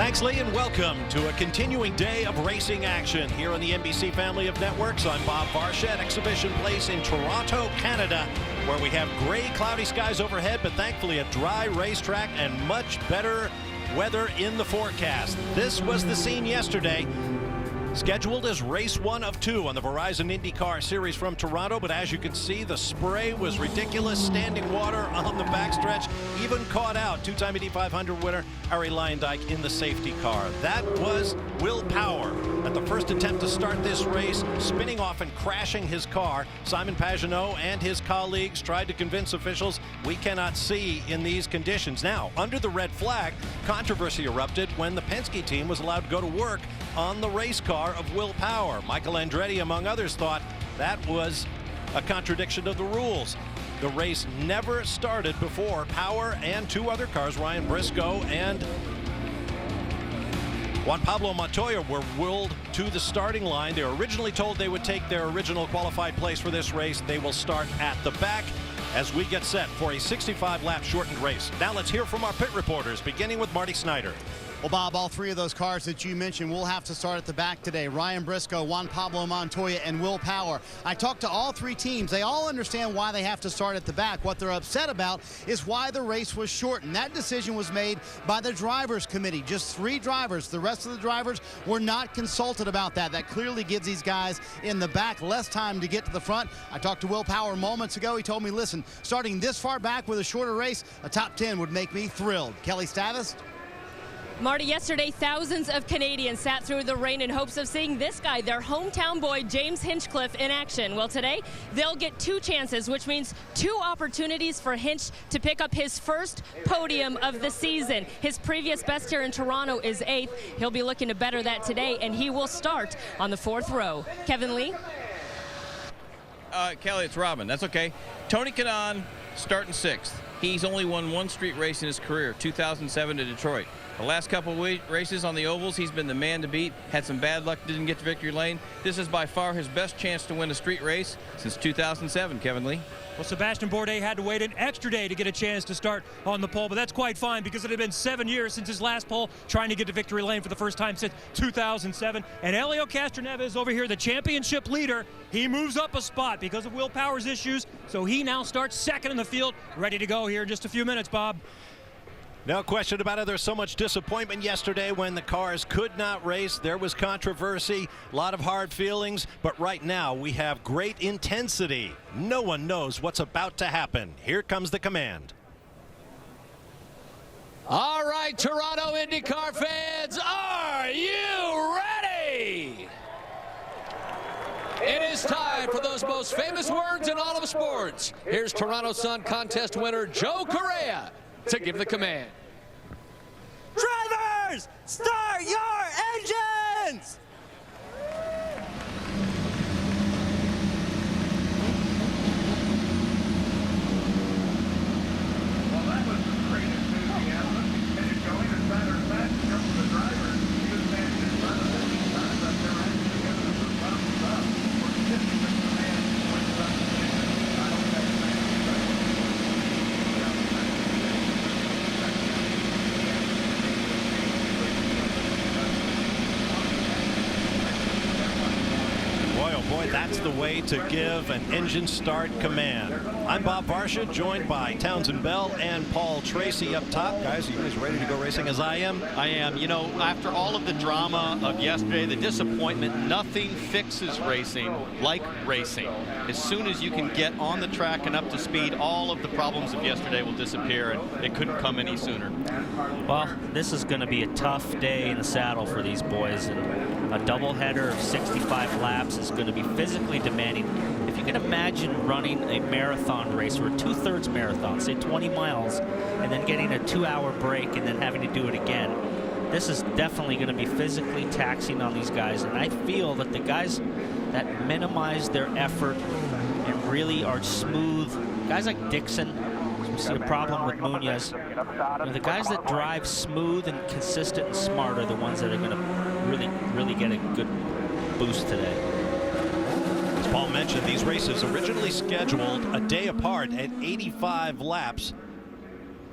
Thanks, Lee, and welcome to a continuing day of racing action here on the NBC family of networks. I'm Bob Varsha at Exhibition Place in Toronto, Canada, where we have gray, cloudy skies overhead, but thankfully a dry racetrack and much better weather in the forecast. This was the scene yesterday. Scheduled as race 1 of 2 on the Verizon IndyCar Series from Toronto, but as you can see, the spray was ridiculous. Standing water on the backstretch, even caught out two-time Indy 500 winner Arie Luyendyk in the safety car. That was Will Power at the first attempt to start this race, spinning off and crashing his car. Simon Pagenaud and his colleagues tried to convince officials we cannot see in these conditions. Now, under the red flag, controversy erupted when the Penske team was allowed to go to work on the race car of Will Power. Michael Andretti, among others, thought that was a contradiction of the rules. The race never started before Power and two other cars, Ryan Briscoe and Juan Pablo Montoya, were whirled to the starting line. They were originally told they would take their original qualified place for this race. They will start at the back as we get set for a 65-lap shortened race. Now let's hear from our pit reporters, beginning with Marty Snyder. Well, Bob, all three of those cars that you mentioned will have to start at the back today. Ryan Briscoe, Juan Pablo Montoya, and Will Power. I talked to all three teams. They all understand why they have to start at the back. What they're upset about is why the race was shortened. That decision was made by the drivers' committee. Just 3 drivers. The rest of the drivers were not consulted about that. That clearly gives these guys in the back less time to get to the front. I talked to Will Power moments ago. He told me, listen, starting this far back with a shorter race, a top 10 would make me thrilled. Kelly Stavast? Marty, yesterday thousands of Canadians sat through the rain in hopes of seeing this guy, their hometown boy, James Hinchcliffe, in action. Well, today they'll get 2 chances, which means 2 opportunities for Hinch to pick up his first podium of the season. His previous best here in Toronto is 8th. He'll be looking to better that today, and he will start on the 4th row. Kevin Lee? Kelly, it's Robin. That's okay. Tony Kanaan starting 6th. He's only won 1 street race in his career, 2007 to Detroit. The last couple of races on the ovals, he's been the man to beat. Had some bad luck, didn't get to victory lane. This is by far his best chance to win a street race since 2007, Kevin Lee. Well, Sebastian Bourdais had to wait an extra day to get a chance to start on the pole, but that's quite fine because it had been 7 years since his last pole, trying to get to victory lane for the first time since 2007. And Helio Castroneves over here, the championship leader, he moves up a spot because of Will Power's issues, so he now starts 2nd in the field, ready to go here in just a few minutes, Bob. No question about it. There's so much disappointment yesterday when the cars could not race. There was controversy, a lot of hard feelings, but right now we have great intensity. No one knows what's about to happen. Here comes the command. All right, Toronto IndyCar fans, are you ready? It is time for those most famous words in all of sports. Here's Toronto Sun Contest winner Joe Correa to give the command. Drivers, start your engines! Well, that was great enthusiasm. And it's going as a matter of fact, from the drivers, he was standing in front of them. But they're actually giving us a thumbs up. We're giving the command points up. I hope that's Boy, that's the way to give an engine start command. I'm Bob Varsha, joined by Townsend Bell and Paul Tracy up top. Guys, are you guys ready to go racing as I am? I am. You know, after all of the drama of yesterday, the disappointment, nothing fixes racing like racing. As soon as you can get on the track and up to speed, all of the problems of yesterday will disappear, and it couldn't come any sooner. Well, this is going to be a tough day in the saddle for these boys, and a doubleheader of 65 laps is going to be physically demanding. If you can imagine running a marathon race or a 2/3 marathon, say 20 miles, and then getting a 2-hour break and then having to do it again, this is definitely going to be physically taxing on these guys. And I feel that the guys that minimize their effort and really are smooth, guys like Dixon, you see the problem with Munoz, the guys that drive smooth and consistent and smart are the ones that are going to really get a good boost today. As Paul mentioned, these races originally scheduled a day apart at 85 laps.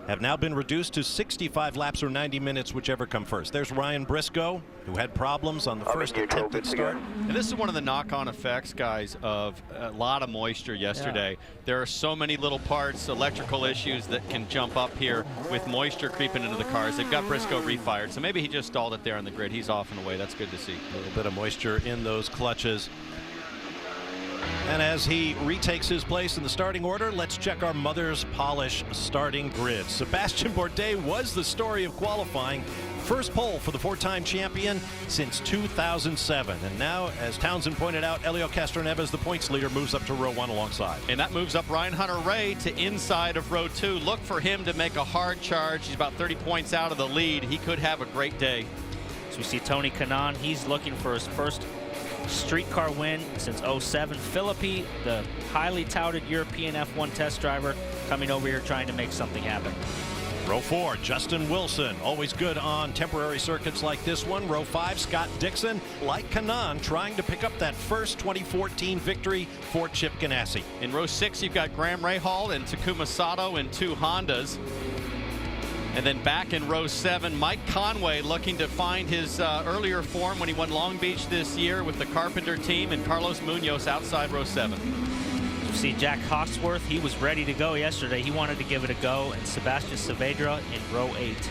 have now been reduced to 65 laps or 90 minutes, whichever come first. There's Ryan Briscoe, who had problems on the first attempted start. And this is one of the knock-on effects, guys, of a lot of moisture yesterday. Yeah. There are so many little parts, electrical issues that can jump up here with moisture creeping into the cars. They've got Briscoe refired, so maybe he just stalled it there on the grid. He's off and away. That's good to see. A little bit of moisture in those clutches. And as he retakes his place in the starting order, let's check our Mother's Polish starting grid. Sebastian Bourdais was the story of qualifying. First pole for the four-time champion since 2007. And now, as Townsend pointed out, Helio Castroneves, the points leader, moves up to row 1 alongside. And that moves up Ryan Hunter-Reay to inside of row 2. Look for him to make a hard charge. He's about 30 points out of the lead. He could have a great day. So we see Tony Kanaan. He's looking for his first street car win since 07. Philippi, the highly touted European F1 test driver, coming over here trying to make something happen. Row 4, Justin Wilson, always good on temporary circuits like this one. Row 5, Scott Dixon, like Kanaan, trying to pick up that first 2014 victory for Chip Ganassi. In row 6, you've got Graham Rahal and Takuma Sato in 2 Hondas. And then back in row 7, Mike Conway looking to find his earlier form when he won Long Beach this year with the Carpenter team, and Carlos Munoz outside row 7. You see Jack Hawksworth, he was ready to go yesterday. He wanted to give it a go, and Sebastian Saavedra in row 8.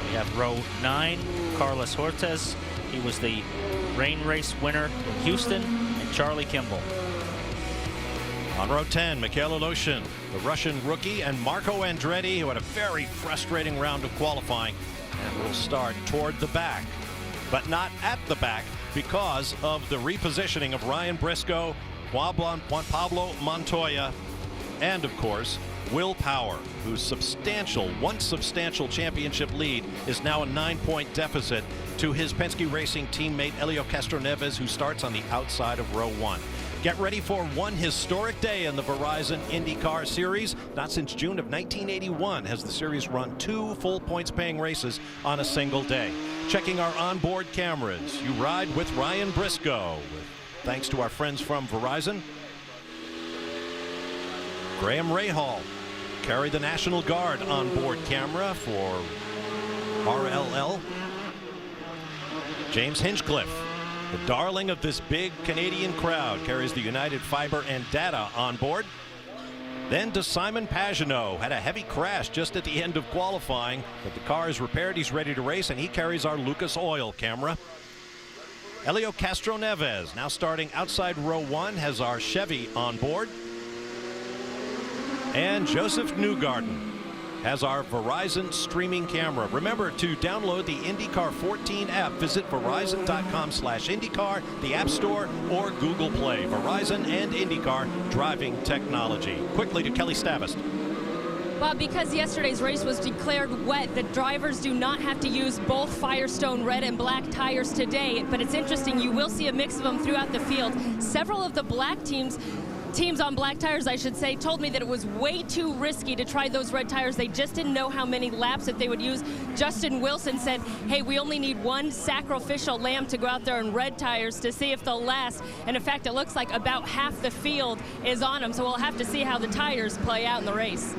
We have row 9, Carlos Hortes. He was the rain race winner in Houston, and Charlie Kimball. On row 10, Mikhail Aleshin, the Russian rookie, and Marco Andretti, who had a very frustrating round of qualifying and will start toward the back, but not at the back because of the repositioning of Ryan Briscoe, Juan Pablo Montoya, and of course, Will Power, whose once substantial championship lead is now a 9-point deficit to his Penske Racing teammate Helio Castroneves, who starts on the outside of row 1. Get ready for one historic day in the Verizon IndyCar Series. Not since June of 1981 has the series run 2 full points-paying races on a single day. Checking our onboard cameras, you ride with Ryan Briscoe. Thanks to our friends from Verizon. Graham Rahal carried the National Guard onboard camera for RLL. James Hinchcliffe, the darling of this big Canadian crowd, carries the United Fiber and Data on board. Then to Simon Pagenaud, had a heavy crash just at the end of qualifying, but the car is repaired, he's ready to race, and he carries our Lucas Oil camera. Helio Castroneves, now starting outside row 1, has our Chevy on board. And Joseph Newgarden has our Verizon streaming camera. Remember to download the IndyCar 14 app. Visit Verizon.com/IndyCar, the App Store, or Google Play. Verizon and IndyCar driving technology. Quickly to Kelly Stavast. Bob, because yesterday's race was declared wet, the drivers do not have to use both Firestone red and black tires today. But it's interesting, you will see a mix of them throughout the field. Several of the black teams on black tires, I should say, told me that it was way too risky to try those red tires. They just didn't know how many laps that they would use. Justin Wilson said, hey, we only need one sacrificial lamb to go out there in red tires to see if they'll last. And in fact, it looks like about half the field is on them. So we'll have to see how the tires play out in the race.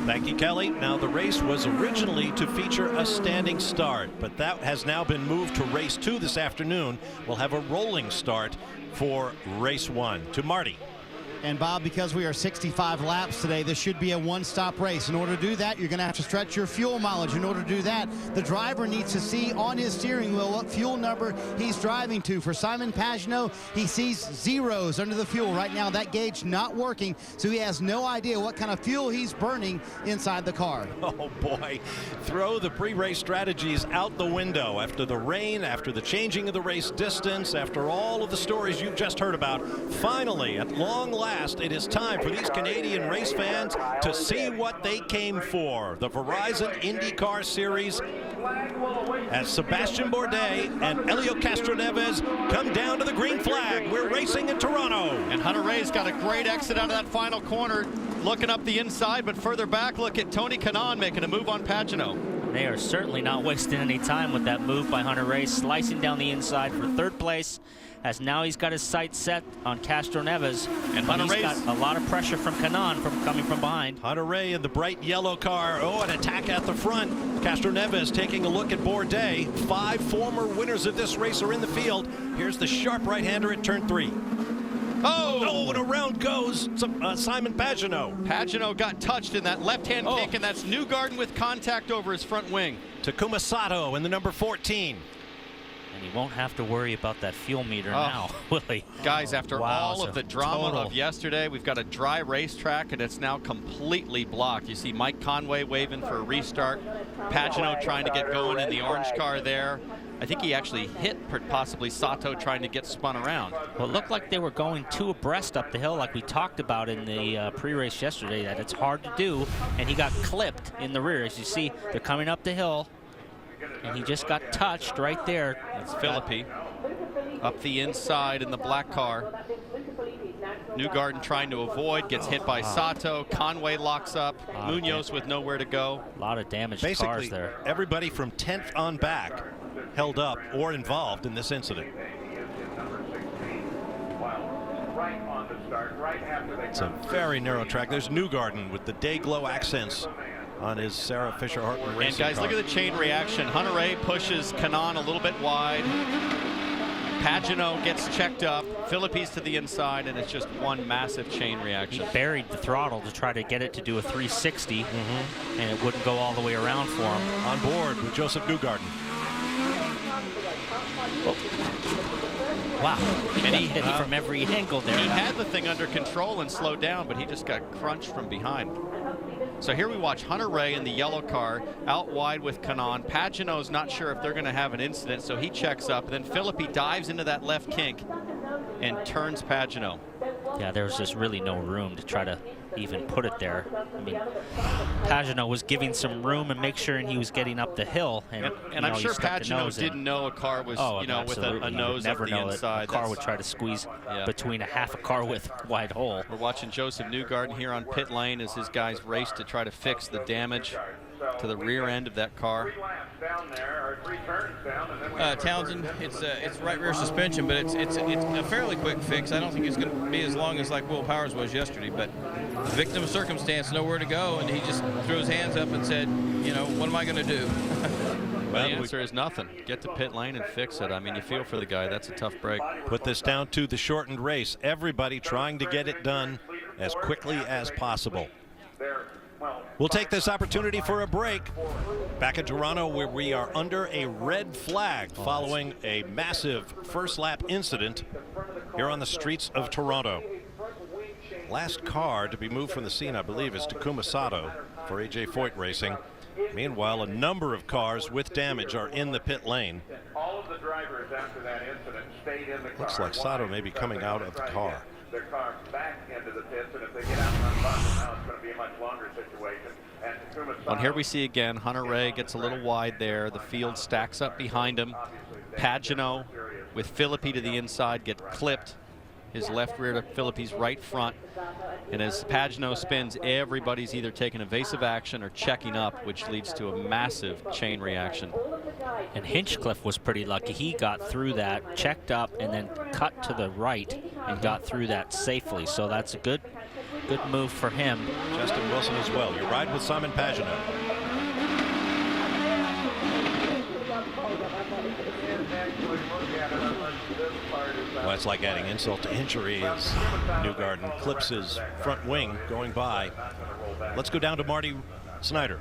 Thank you, Kelly. Now, the race was originally to feature a standing start, but that has now been moved to race 2 this afternoon. We'll have a rolling start for race 1. To Marty. And Bob, because we are 65 laps today, this should be a one-stop race. In order to do that, you're going to have to stretch your fuel mileage. In order to do that, the driver needs to see on his steering wheel what fuel number he's driving to. For Simon Pagenaud, he sees zeros under the fuel. Right now, that gauge not working, so he has no idea what kind of fuel he's burning inside the car. Oh, boy. Throw the pre-race strategies out the window. After the rain, after the changing of the race distance, after all of the stories you've just heard about, finally, at long last, it is time for these Canadian race fans to see what they came for. The Verizon IndyCar Series, as Sebastian Bourdais and Helio Castroneves come down to the green flag. We're racing in Toronto. And Hunter-Reay's got a great exit out of that final corner, looking up the inside, but further back, look at Tony Kanaan making a move on Pagenaud. They are certainly not wasting any time with that move by Hunter-Reay, slicing down the inside for third place. as now he's got his sights set on Castroneves. And but Hunter he's got a lot of pressure from Kanaan from coming from behind. Hunter-Reay in the bright yellow car. Oh, an attack at the front. Castroneves taking a look at Bourdais. 5 former winners of this race are in the field. Here's the sharp right-hander at turn 3. Oh, and around goes Simon Pagenaud. Pagenaud got touched in that left-hand kick, and that's Newgarden with contact over his front wing. Takuma Sato in the number 14. And he won't have to worry about that fuel meter now, will he? Guys, after all so of the drama of yesterday, we've got a dry racetrack, and it's now completely blocked. You see Mike Conway waving for a restart. Pagenaud trying to get going in the orange car there. I think he actually hit possibly Sato trying to get spun around. Well, it looked like they were going 2 abreast up the hill like we talked about in the pre-race yesterday, that it's hard to do, and he got clipped in the rear. As you see, they're coming up the hill, and he just got touched right there. That's Philippi up the inside in the black car. Newgarden trying to avoid, gets hit by Sato. Conway locks up. Munoz with nowhere to go. A lot of damaged Basically, cars there. Everybody from 10th on back held up or involved in this incident. It's a very narrow track. There's Newgarden with the day glow accents on his Sarah Fisher Hartman racing And guys, car. look at the chain reaction. Hunter-Reay pushes Kanaan a little bit wide. Pagenaud gets checked up. Philippi's to the inside, and it's just one massive chain reaction. He buried the throttle to try to get it to do a 360, and it wouldn't go all the way around for him. On board with Joseph Newgarden. Wow. And he hit from every angle there. He had the thing under control and slowed down, but he just got crunched from behind. So here we watch Hunter-Reay in the yellow car out wide with Kanaan. Pagenaud's not sure if they're going to have an incident, so he checks up. Then Philippi dives into that left kink and turns Pagenaud. Yeah, there was just really no room to try to even put it there. I mean, Pagenaud was giving some room and make sure he was getting up the hill. And I'm sure Pagenaud didn't know a car was, with a nose up the inside. A car would try to squeeze between a half a car width wide hole. We're watching Joseph Newgarden here on pit lane as his guys race to try to fix the damage to the rear end of that car. Townsend, it's right rear suspension, but it's a fairly quick fix. I don't think it's going to be as long as like Will Powers was yesterday, but victim of circumstance, nowhere to go, and he just threw his hands up and said, what am I going to do? Well, the answer is nothing. Get to pit lane and fix it. I mean, you feel for the guy. That's a tough break. Put this down to the shortened race. Everybody trying to get it done as quickly as possible. We'll take this opportunity for a break. Back in Toronto, where we are under a red flag following a massive first lap incident here on the streets of Toronto. Last car to be moved from the scene, I believe, is Takuma Sato for AJ Foyt Racing. Meanwhile, a number of cars with damage are in the pit lane. All of the drivers after that incident stayed in the car. Looks like Sato may be coming out of the car. Their car back into the pits, and if they get out and unbuckle, now it's going to be a much longer situation. And here we see again, Hunter-Reay gets a little wide there. The field stacks up behind him. Pagenaud with Philippi to the inside get clipped. His left rear to Philippi's right front. And as Pagenaud spins, everybody's either taking evasive action or checking up, which leads to a massive chain reaction. And Hinchcliffe was pretty lucky. He got through that, checked up, and then cut to the right and got through that safely. So that's a good move for him. Justin Wilson as well. You ride with Simon Pagenaud. Well, it's like adding insult to injury as Newgarden clips his front wing going by. Let's go down to Marty Snyder.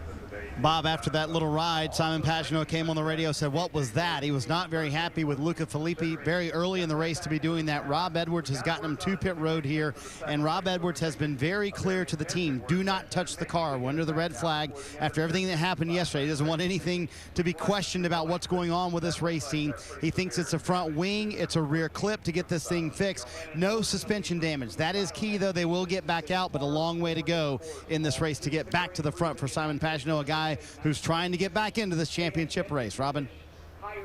Bob, after that little ride, Simon Pagenaud came on the radio, said, what was that? He was not very happy with Luca Filippi very early in the race to be doing that. Rob Edwards has gotten him to pit road here, and Rob Edwards has been very clear to the team, do not touch the car. We're under the red flag after everything that happened yesterday. He doesn't want anything to be questioned about what's going on with this race team. He thinks it's a front wing, it's a rear clip to get this thing fixed. No suspension damage. That is key, though. They will get back out, but a long way to go in this race to get back to the front for Simon Pagenaud, a guy who's trying to get back into this championship race. Robin?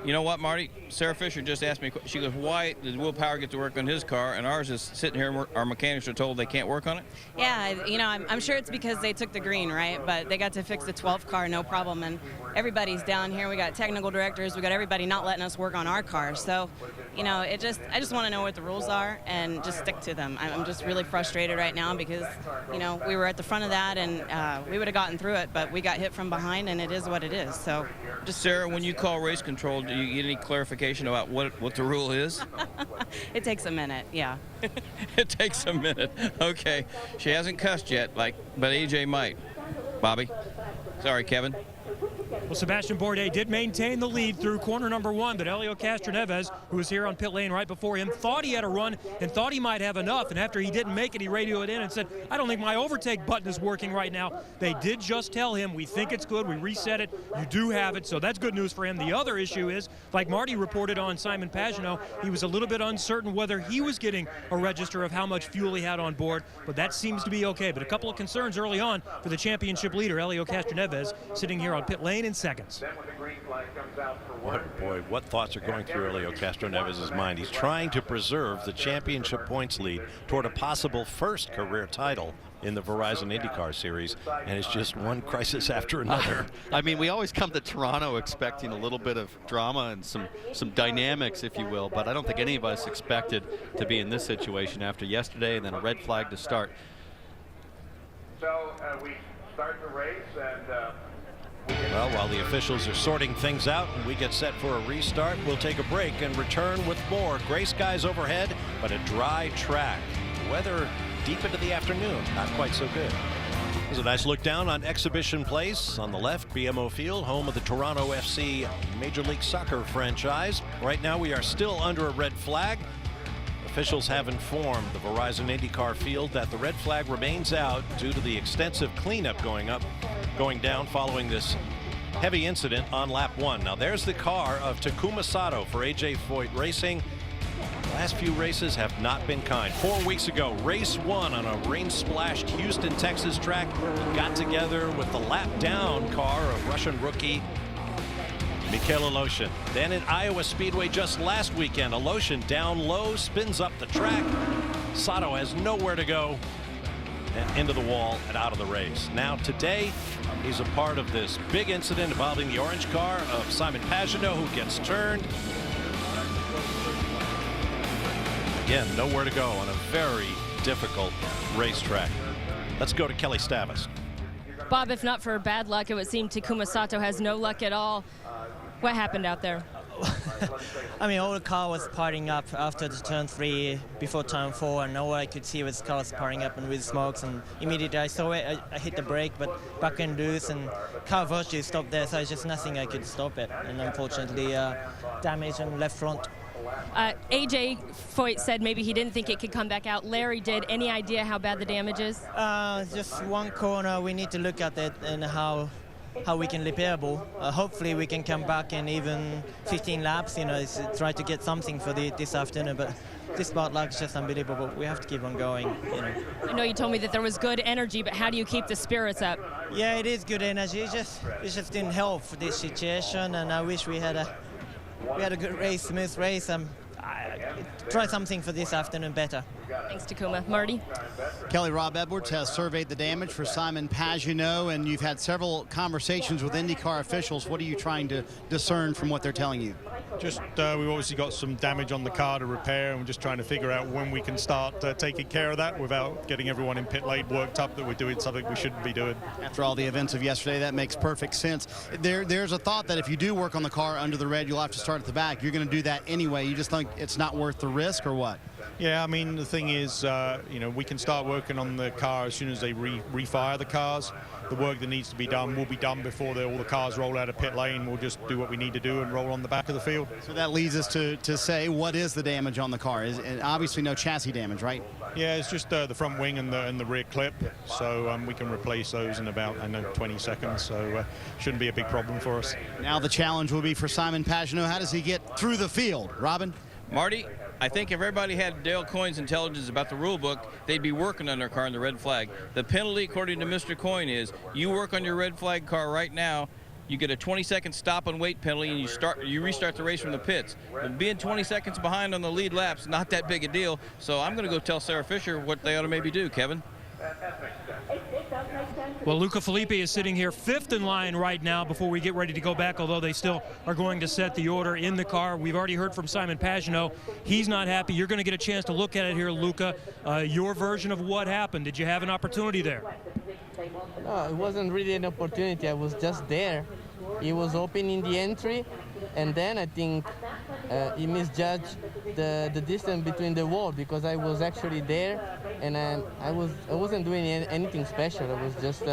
You know what, Marty? Sarah Fisher just asked me, she goes, why did Will Power get to work on his car and ours is sitting here and our mechanics are told they can't work on it? Yeah, you know, I'm sure it's because they took the green, right? But they got to fix the 12th car, no problem. And everybody's down here. We got technical directors. We got everybody not letting us work on our car. So, you know, I just want to know what the rules are and just stick to them. I'm just really frustrated right now because, you know, we were at the front of that and we would have gotten through it, but we got hit from behind and it is what it is. So, just Sarah, when you call race control, do you get any clarification about what the rule is? It takes a minute, yeah. It takes a minute. Okay. She hasn't cussed yet, but AJ might. Bobby? Sorry, Kevin. Well, Sebastian Bourdais did maintain the lead through corner number 1, but Helio Castroneves, who was here on pit lane right before him, thought he had a run and thought he might have enough. And after he didn't make it, he radioed in and said, I don't think my overtake button is working right now. They did just tell him, we think it's good, we reset it, you do have it, so that's good news for him. The other issue is, like Marty reported on Simon Pagenaud, he was a little bit uncertain whether he was getting a register of how much fuel he had on board, but that seems to be okay. But a couple of concerns early on for the championship leader, Helio Castroneves, sitting here on pit lane in seconds. What thoughts are going through Helio Castroneves' mind? He's trying to preserve the championship points lead toward a possible first career title in the Verizon IndyCar Series, and it's just one crisis after another. I mean, we always come to Toronto expecting a little bit of drama and some dynamics, if you will, but I don't think any of us expected to be in this situation after yesterday and then a red flag to start. So we start the race and well, while the officials are sorting things out and we get set for a restart, we'll take a break and return with more. Gray skies overhead, but a dry track. Weather deep into the afternoon, not quite so good. There's a nice look down on Exhibition Place. On the left, BMO Field, home of the Toronto FC Major League Soccer franchise. Right now we are still under a red flag. Officials have informed the Verizon IndyCar field that the red flag remains out due to the extensive cleanup going down following this heavy incident on lap 1. Now there's the car of Takuma Sato for AJ Foyt Racing. The last few races have not been kind. 4 weeks ago, race 1 on a rain-splashed Houston, Texas track got together with the lap down car of Russian rookie Mikhail Aleshin. Then at Iowa Speedway just last weekend, Aleshin down low, spins up the track. Sato has nowhere to go and into the wall and out of the race. Now today, he's a part of this big incident involving the orange car of Simon Pagenaud, who gets turned. Again, nowhere to go on a very difficult racetrack. Let's go to Kelly Stavast. Bob, if not for bad luck, it would seem Takuma Sato has no luck at all. What happened out there? I mean, all the car was parting up after the turn 3 before turn 4, and all I could see was cars parting up and with smokes, and immediately I saw it, I hit the brake, but back end loose, and car virtually stopped there, so there's just nothing I could stop it, and unfortunately damage on left front. AJ Foyt said maybe he didn't think it could come back out. Larry did. Any idea how bad the damage is? Just one corner. We need to look at it and how we can repairable. Hopefully we can come back in even 15 laps, you know, try to get something for this afternoon, but this bad luck is just unbelievable. We have to keep on going, you know. I know you told me that there was good energy, but how do you keep the spirits up? Yeah, it is good energy. It just didn't help for this situation, and I wish we had a good race, smooth race. Try something for this afternoon better. Thanks, Takuma. Marty? Kelly, Rob Edwards has surveyed the damage for Simon Pagenaud, and you've had several conversations with IndyCar officials. What are you trying to discern from what they're telling you? Just we've obviously got some damage on the car to repair, and we're just trying to figure out when we can start taking care of that without getting everyone in pit lane worked up that we're doing something we shouldn't be doing. After all the events of yesterday, that makes perfect sense. There's a thought that if you do work on the car under the red, you'll have to start at the back. You're going to do that anyway. You just think it's not worth the risk, or what? Yeah, I mean, the thing is, you know, we can start working on the car as soon as they refire the cars. The work that needs to be done will be done before all the cars roll out of pit lane. We'll just do what we need to do and roll on the back of the field. So that leads us to say, what is the damage on the car? And obviously no chassis damage, right? Yeah, it's just the front wing and the rear clip. So we can replace those in about, 20 seconds. So shouldn't be a big problem for us. Now the challenge will be for Simon Pagenaud. How does he get through the field? Robin? Marty, I think if everybody had Dale Coyne's intelligence about the rule book, they'd be working on their car in the red flag. The penalty, according to Mr. Coyne, is you work on your red flag car right now, you get a 20-second stop and wait penalty, and you restart the race from the pits. Well, being 20 seconds behind on the lead lap's not that big a deal, so I'm going to go tell Sarah Fisher what they ought to maybe do, Kevin. Well, Luca Filippi is sitting here 5th in line right now before we get ready to go back, although they still are going to set the order in the car. We've already heard from Simon Pagenaud. He's not happy. You're going to get a chance to look at it here, Luca. Your version of what happened. Did you have an opportunity there? No, it wasn't really an opportunity. I was just there. He was open in the entry, and then I think he misjudged the distance between the wall, because I was actually there, and I wasn't doing anything special. I was just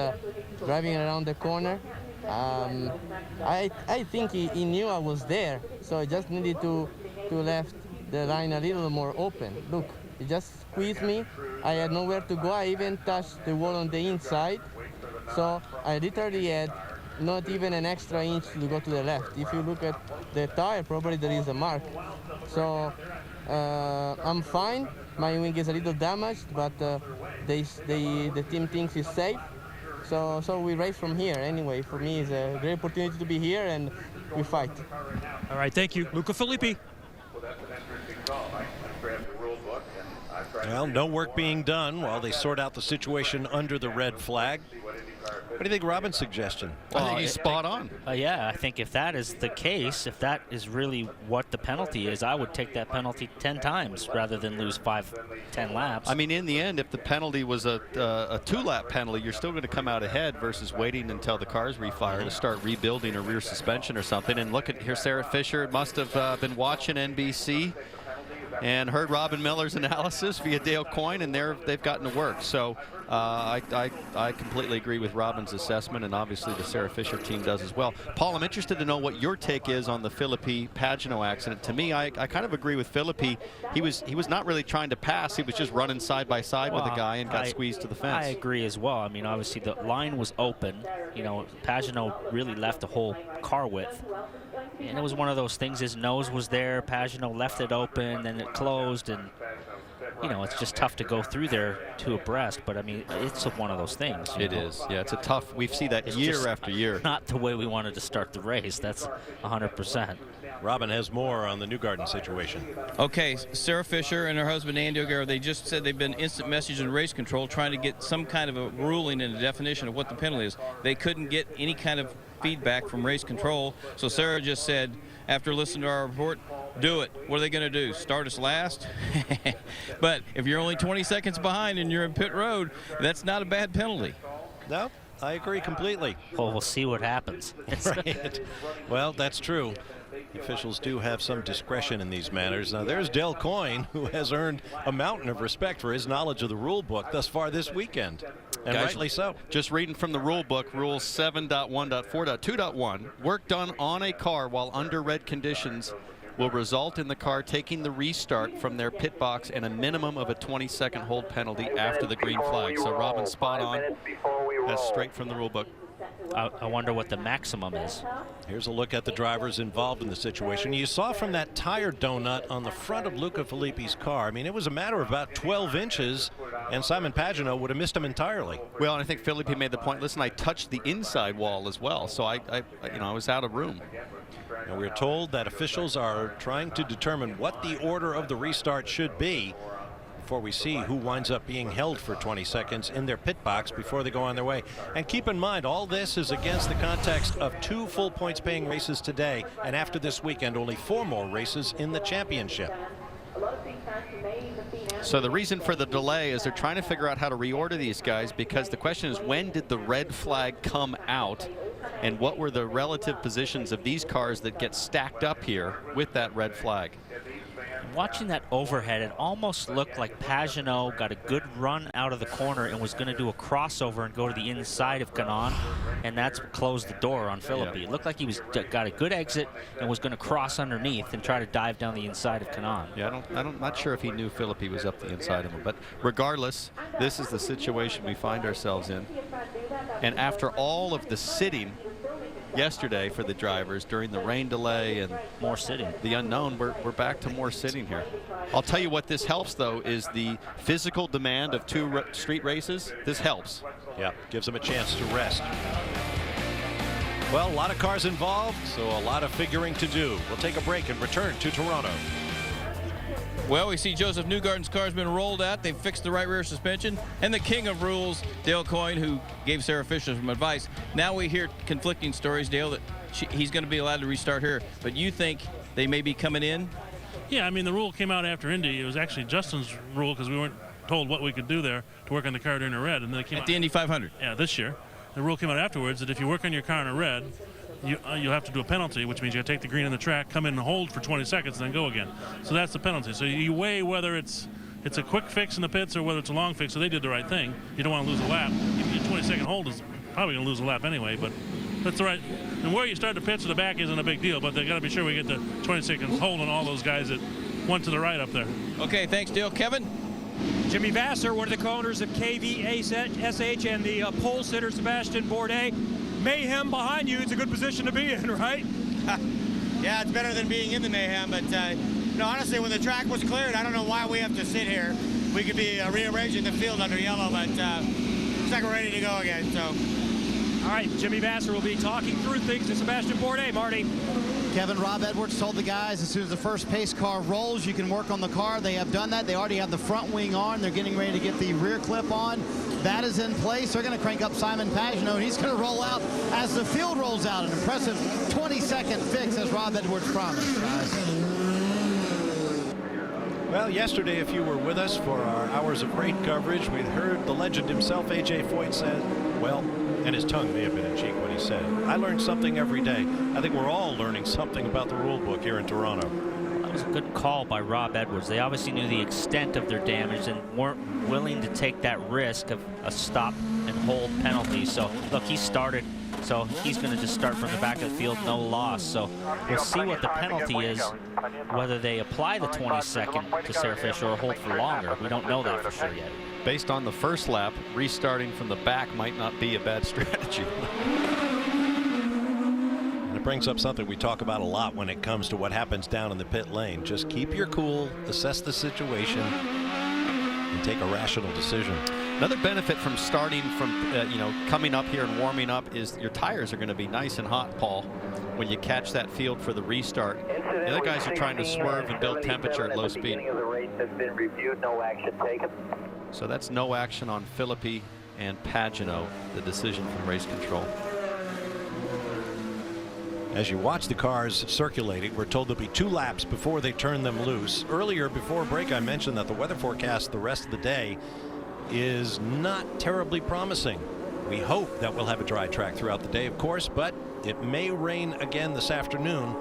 driving around the corner. I think he knew I was there, so I just needed to left the line a little more open. Look, he just squeezed me. I had nowhere to go. I even touched the wall on the inside, so I literally had not even an extra inch to go to the left. If you look at the tire, probably there is a mark. So I'm fine. My wing is a little damaged, but the team thinks it's safe. So we race from here. Anyway, for me, it's a great opportunity to be here, and we fight. All right, thank you. Luca Filippi. Well, no work being done while they sort out the situation under the red flag. What do you think, Robin's suggestion? I think he's spot on. Yeah, I think if that is the case, if that is really what the penalty is, I would take that penalty 10 times rather than lose 5-10 laps. I mean, in the end, if the penalty was a 2-lap penalty, you're still going to come out ahead versus waiting until the cars refire to start rebuilding a rear suspension or something. And look at here, Sarah Fisher must have been watching NBC and heard Robin Miller's analysis via Dale Coyne, and they've gotten to work. So I completely agree with Robin's assessment, and obviously the Sarah Fisher team does as well. Paul, I'm interested to know what your take is on the Filippi Pagenaud accident. To me, I kind of agree with Filippi. He was not really trying to pass. He was just running side by side with the guy and got squeezed to the fence. I agree as well. I mean, obviously the line was open. You know, Pagenaud really left the whole car width. And it was one of those things, his nose was there, Pagenaud left it open, and it closed, and, you know, it's just tough to go through there two abreast, but, I mean, it's one of those things. It is. Yeah, it's a tough, we see that year after year. Not the way we wanted to start the race, that's 100%. Robin has more on the Newgarden situation. Okay, Sarah Fisher and her husband Andy O'Gara, they just said they've been instant messaging race control trying to get some kind of a ruling and a definition of what the penalty is. They couldn't get any kind of feedback from race control, so Sarah just said, after listening to our report, do it. What are they going to do? Start us last? But if you're only 20 seconds behind and you're in pit road, that's not a bad penalty. No, I agree completely. Well, we'll see what happens. Right. Well, that's true. Officials do have some discretion in these matters. Now, there's Dale Coyne, who has earned a mountain of respect for his knowledge of the rule book thus far this weekend. And Guys, rightly so. Just reading from the rule book, Rule 7.1.4.2.1, work done on a car while under red conditions will result in the car taking the restart from their pit box and a minimum of a 20-second hold penalty after the green flag. So Robin's spot on. That's straight from the rule book. I wonder what the maximum is. Here's a look at the drivers involved in the situation. You saw from that tire donut on the front of Luca Filippi's car, I mean, it was a matter of about 12 inches, and Simon Pagenaud would have missed him entirely. Well, and I think Filippi made the point, listen, I touched the inside wall as well, so I was out of room. And we're told that officials are trying to determine what the order of the restart should be before we see who winds up being held for 20 seconds in their pit box before they go on their way. And keep in mind, all this is against the context of 2 full points paying races today, and after this weekend, only 4 more races in the championship. So the reason for the delay is they're trying to figure out how to reorder these guys, because the question is, when did the red flag come out, and what were the relative positions of these cars that get stacked up here with that red flag? Watching that overhead, it almost looked like Pagenaud got a good run out of the corner and was going to do a crossover and go to the inside of Kanaan, and that's what closed the door on Filippi. Yeah. It looked like he got a good exit and was going to cross underneath and try to dive down the inside of Kanaan. Yeah, I'm not sure if he knew Filippi was up the inside of him, but regardless, this is the situation we find ourselves in. And after all of the sitting yesterday for the drivers during the rain delay and more sitting, the unknown, we're back to more sitting here. I'll tell you what this helps, though, is the physical demand of 2 street races. This helps. Yeah, gives them a chance to rest. Well, a lot of cars involved, so a lot of figuring to do. We'll take a break and return to Toronto. Well, we see Joseph Newgarden's car's been rolled out. They've fixed the right rear suspension. And the king of rules, Dale Coyne, who gave Sarah Fisher some advice. Now we hear conflicting stories, Dale, that he's going to be allowed to restart here. But you think they may be coming in? Yeah, I mean, the rule came out after Indy. It was actually Justin's rule because we weren't told what we could do there to work on the car during a red. And then it came at the Indy 500. Yeah, this year. The rule came out afterwards that if you work on your car in a red, you'll have to do a penalty, which means you got to take the green in the track, come in and hold for 20 seconds, and then go again. So that's the penalty. So you weigh whether it's a quick fix in the pits or whether it's a long fix. So they did the right thing. You don't want to lose a lap. Your 20-second hold is probably going to lose a lap anyway, but that's the right. And where you start the pits to the back isn't a big deal, but they got to be sure we get the 20 seconds hold on all those guys that went to the right up there. Okay, thanks, Dale. Kevin? Jimmy Vasser, one of the co-owners of KVSH, and the pole sitter Sebastian Bourdais. Mayhem behind you, it's a good position to be in, right? Yeah, it's better than being in the mayhem, but honestly, when the track was cleared, I don't know why we have to sit here. We could be rearranging the field under yellow, but looks like we're ready to go again, so. All right, Jimmy Vasser will be talking through things to Sebastian Bourdais. Marty. Kevin, Rob Edwards told the guys as soon as the first pace car rolls, you can work on the car. They have done that. They already have the front wing on. They're getting ready to get the rear clip on. That is in place. They're going to crank up Simon Pagenaud, and he's going to roll out as the field rolls out. An impressive 20-second fix, as Rob Edwards promised, guys. Well, yesterday, if you were with us for our hours of great coverage, we heard the legend himself, A.J. Foyt, said, well, and his tongue may have been in cheek when he said, I learn something every day. I think we're all learning something about the rule book here in Toronto. That was a good call by Rob Edwards. They obviously knew the extent of their damage and weren't willing to take that risk of a stop and hold penalty. So, look, he started, so he's going to just start from the back of the field, no loss. So we'll see what the penalty is, whether they apply the 22nd to Sarah Fisher or hold for longer. We don't know that for sure yet. Based on the first lap, restarting from the back might not be a bad strategy. And it brings up something we talk about a lot when it comes to what happens down in the pit lane. Just keep your cool, assess the situation, and take a rational decision. Another benefit from starting from, coming up here and warming up is your tires are going to be nice and hot, Paul, when you catch that field for the restart. The other guys are trying to swerve and build temperature at low speed. So that's no action on Philippi and Pagenaud, the decision from race control. As you watch the cars circulating, we're told there'll be 2 laps before they turn them loose. Earlier, before break, I mentioned that the weather forecast the rest of the day is not terribly promising. We hope that we'll have a dry track throughout the day, of course, but it may rain again this afternoon.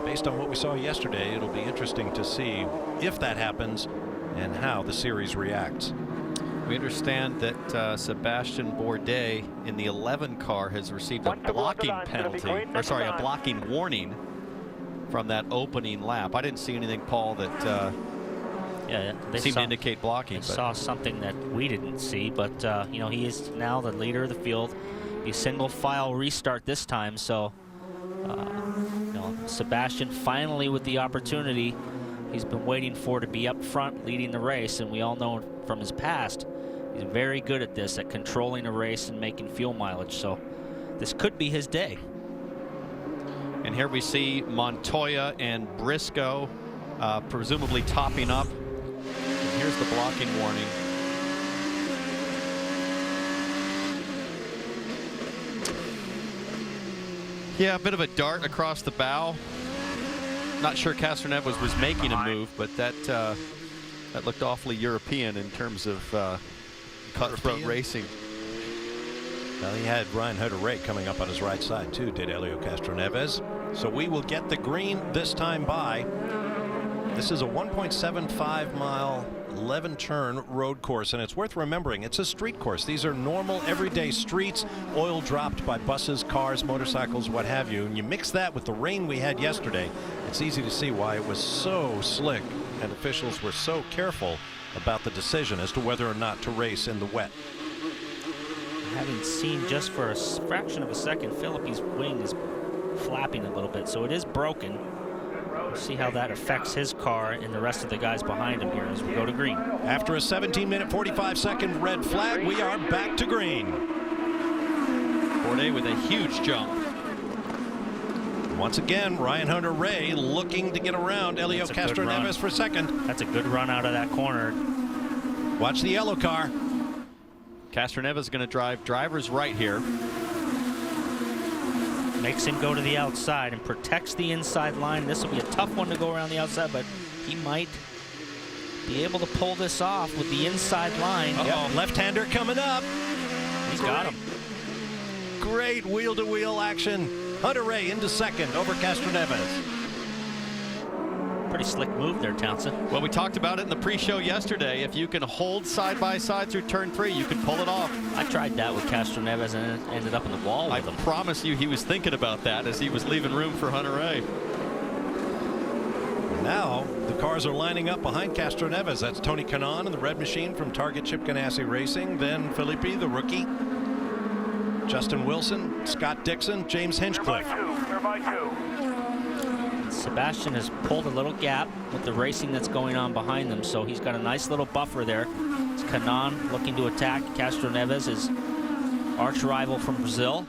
Based on what we saw yesterday, it'll be interesting to see if that happens and how the series reacts. We understand that Sebastian Bourdais in the 11 car has received a blocking penalty, or sorry, a blocking warning from that opening lap. I didn't see anything, Paul, that seemed to indicate blocking. They saw something that we didn't see, but he is now the leader of the field. A single file restart this time, so Sebastian finally with the opportunity he's been waiting for to be up front leading the race, and we all know from his past he's very good at this, at controlling a race and making fuel mileage, so this could be his day. And here we see Montoya and Briscoe presumably topping up. And here's the blocking warning. Yeah, a bit of a dart across the bow. Not sure Castroneves was making a move, but that looked awfully European in terms of cutthroat racing. Well, he had Ryan Hunter-Reay coming up on his right side too, did Helio Castroneves. So we will get the green this time by. This is a 1.75 mile 11-turn road course, and it's worth remembering it's a street course. These are normal everyday streets, oil dropped by buses, cars, motorcycles, what have you, and you mix that with the rain we had yesterday, it's easy to see why it was so slick and officials were so careful about the decision as to whether or not to race in the wet. Having seen just for a fraction of a second, Philippi's wing is flapping a little bit, so it is broken. We'll see how that affects his car and the rest of the guys behind him here as we go to green. After a 17-minute, 45-second red flag, we are back to green. Bourdais with a huge jump. Once again, Ryan Hunter-Reay looking to get around Helio Castroneves for second. That's a good run out of that corner. Watch the yellow car. Castroneves is going to drive driver's right here. Makes him go to the outside and protects the inside line. This will be a tough one to go around the outside, but he might be able to pull this off with the inside line. Yep. Left-hander coming up. He's got him. Great wheel-to-wheel action. Hunter-Reay into second over Castroneves. Pretty slick move there, Townsend. Well, we talked about it in the pre-show yesterday. If you can hold side by side through turn 3, you can pull it off. I tried that with Castroneves and it ended up in the wall with him. I promise you he was thinking about that as he was leaving room for Hunter-Reay. Now the cars are lining up behind Castroneves. That's Tony Kanaan and the Red Machine from Target Chip Ganassi Racing. Then Filippi, the rookie. Justin Wilson, Scott Dixon, James Hinchcliffe. Sebastian has pulled a little gap with the racing that's going on behind them, so he's got a nice little buffer there. It's Kanaan looking to attack Castroneves, his arch rival from Brazil.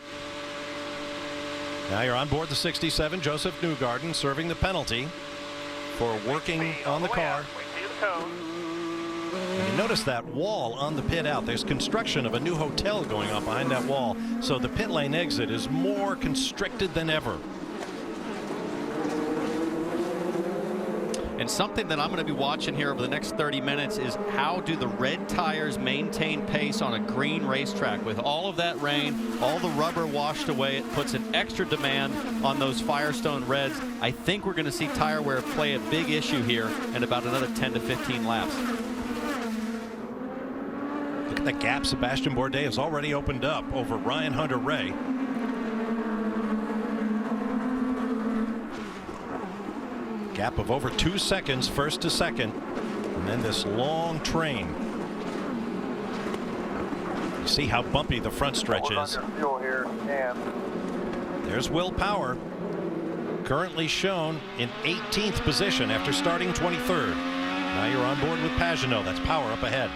Now you're on board the 67, Joseph Newgarden serving the penalty for working on the car. And you notice that wall on the pit out. There's construction of a new hotel going on behind that wall, so the pit lane exit is more constricted than ever. And something that I'm going to be watching here over the next 30 minutes is how do the red tires maintain pace on a green racetrack? With all of that rain, all the rubber washed away, it puts an extra demand on those Firestone Reds. I think we're going to see tire wear play a big issue here in about another 10 to 15 laps. Look at the gap Sebastian Bourdais has already opened up over Ryan Hunter-Reay. Gap of over 2 seconds first to second, and then this long train. You see how bumpy the front stretch is. There's Will Power, currently shown in 18th position after starting 23rd. Now you're on board with Pagenaud. That's Power up ahead.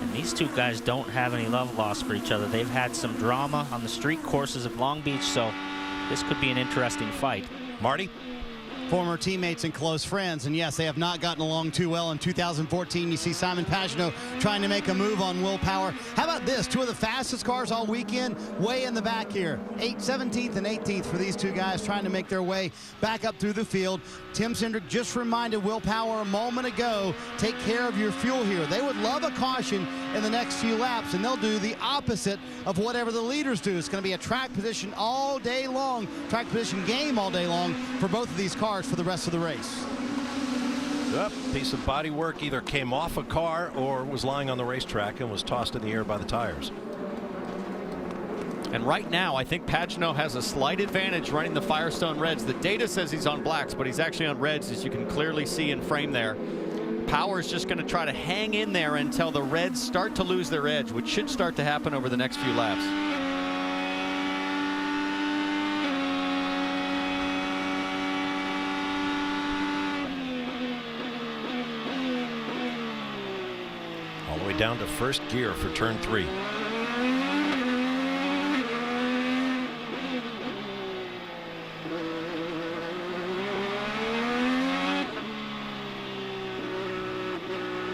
And these two guys don't have any love lost for each other. They've had some drama on the street courses of Long Beach, so this could be an interesting fight. Marty? Former teammates and close friends, and yes, they have not gotten along too well. In 2014, you see Simon Pagenaud trying to make a move on Will Power. How about this? Two of the fastest cars all weekend, way in the back here. 17th and 18th for these two guys trying to make their way back up through the field. Tim Cindric just reminded Will Power a moment ago, take care of your fuel here. They would love a caution in the next few laps, and they'll do the opposite of whatever the leaders do. It's going to be a track position all day long, track position game all day long for both of these cars for the rest of the race. Yep, piece of body work either came off a car or was lying on the racetrack and was tossed in the air by the tires. And right now, I think Pagenaud has a slight advantage running the Firestone Reds. The data says he's on blacks, but he's actually on reds, as you can clearly see in frame there. Power's just going to try to hang in there until the Reds start to lose their edge, which should start to happen over the next few laps. All the way down to first gear for turn 3.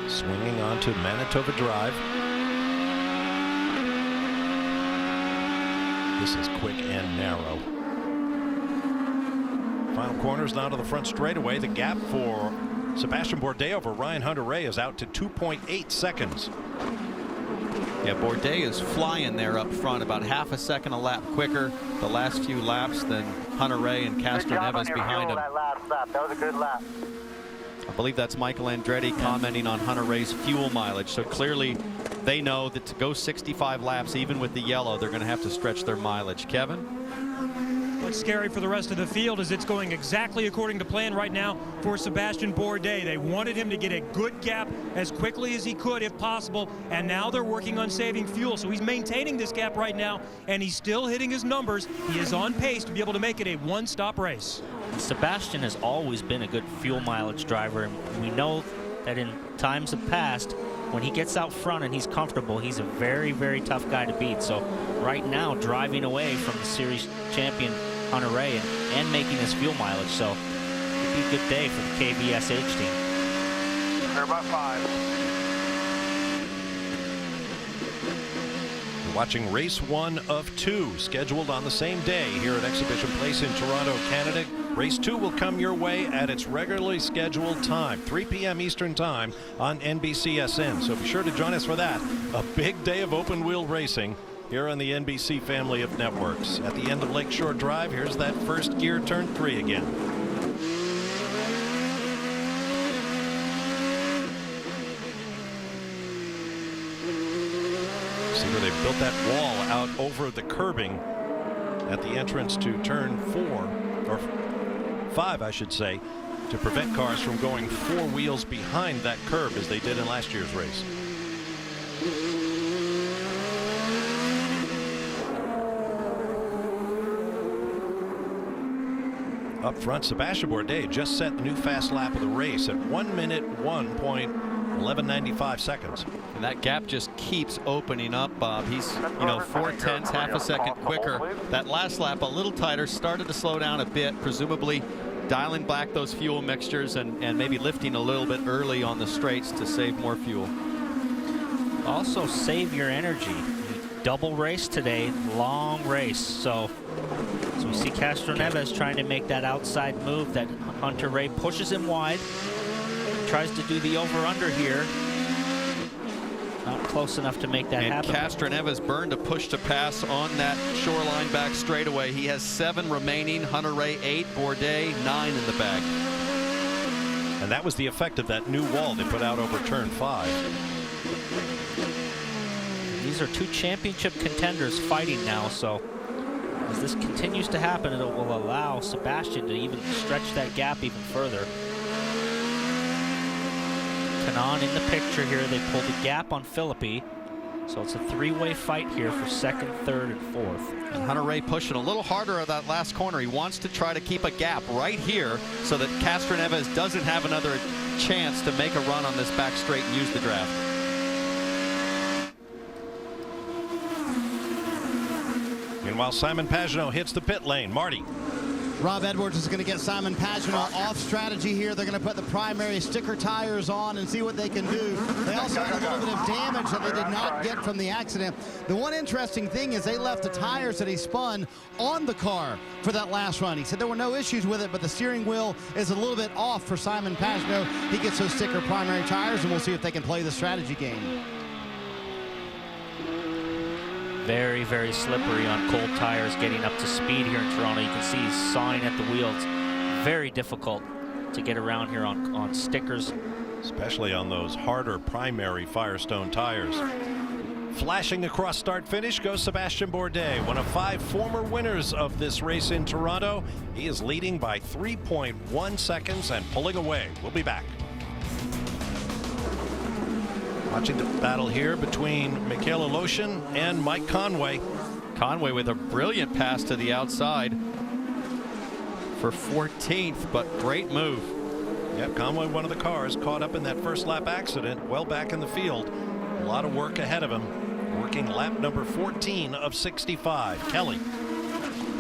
Swinging onto Manitoba Drive. This is quick and narrow. Final corners now to the front straightaway. The gap for Sebastian Bourdais over Ryan Hunter-Reay is out to 2.8 seconds. Yeah, Bourdais is flying there up front, about half a second a lap quicker the last few laps than Hunter-Reay and Castroneves behind him. That last lap. That was a good lap. I believe that's Michael Andretti commenting on Hunter-Reay's fuel mileage. So clearly they know that to go 65 laps, even with the yellow, they're going to have to stretch their mileage. Kevin? What's scary for the rest of the field is it's going exactly according to plan right now for Sebastian Bourdais. They wanted him to get a good gap as quickly as he could if possible, and now they're working on saving fuel. So he's maintaining this gap right now, and he's still hitting his numbers. He is on pace to be able to make it a one-stop race. Sebastian has always been a good fuel mileage driver, and we know that in times of past, when he gets out front and he's comfortable, he's a very, very tough guy to beat. So right now, driving away from the series champion Hunter-Reay and making his fuel mileage. So it'd be a good day for the KVSH team. Clear by 5. You're watching race 1 of 2, scheduled on the same day here at Exhibition Place in Toronto, Canada. Race 2 will come your way at its regularly scheduled time, 3 p.m. Eastern Time on NBCSN. So be sure to join us for that. A big day of open wheel racing here on the NBC family of networks. At the end of Lakeshore Drive, here's that first gear turn 3 again. See where they built that wall out over the curbing at the entrance to turn 4, or 5, I should say, to prevent cars from going 4 wheels behind that curb as they did in last year's race. Up front, Sebastian Bourdais just set the new fast lap of the race at 1 minute 1.1195 seconds. And that gap just keeps opening up, Bob. He's, 4/10, half a second quicker. That last lap a little tighter, started to slow down a bit, presumably dialing back those fuel mixtures and maybe lifting a little bit early on the straights to save more fuel. Also save your energy. Double race today, long race. So we see Castroneves trying to make that outside move that Hunter-Reay pushes him wide. Tries to do the over-under here. Not close enough to make that happen. Castroneves burned a push to pass on that shoreline back straightaway. He has 7 remaining, Hunter-Reay 8, Bourdais 9 in the bag. And that was the effect of that new wall they put out over turn 5. These are 2 championship contenders fighting now, so as this continues to happen, it will allow Sebastian to even stretch that gap even further. Kanaan in the picture here. They pulled a gap on Philippi, so it's a 3-way fight here for 2nd, 3rd, and 4th. And Hunter-Reay pushing a little harder at that last corner. He wants to try to keep a gap right here so that Castroneves doesn't have another chance to make a run on this back straight and use the draft. Meanwhile, Simon Pagenaud hits the pit lane. Marty. Rob Edwards is going to get Simon Pagenaud off strategy here. They're going to put the primary sticker tires on and see what they can do. They also had a little bit of damage that they did not get from the accident. The one interesting thing is they left the tires that he spun on the car for that last run. He said there were no issues with it, but the steering wheel is a little bit off for Simon Pagenaud. He gets those sticker primary tires, and we'll see if they can play the strategy game. Very, very slippery on cold tires getting up to speed here in Toronto. You can see he's sawing at the wheels. Very difficult to get around here on stickers. Especially on those harder primary Firestone tires. Flashing across start finish goes Sebastian Bourdais, one of 5 former winners of this race in Toronto. He is leading by 3.1 seconds and pulling away. We'll be back. Watching the battle here between Mikhail Aleshin and Mike Conway. Conway with a brilliant pass to the outside for 14th, but great move. Yep, Conway, one of the cars caught up in that first lap accident, well back in the field. A lot of work ahead of him. Working lap number 14 of 65. Kelly.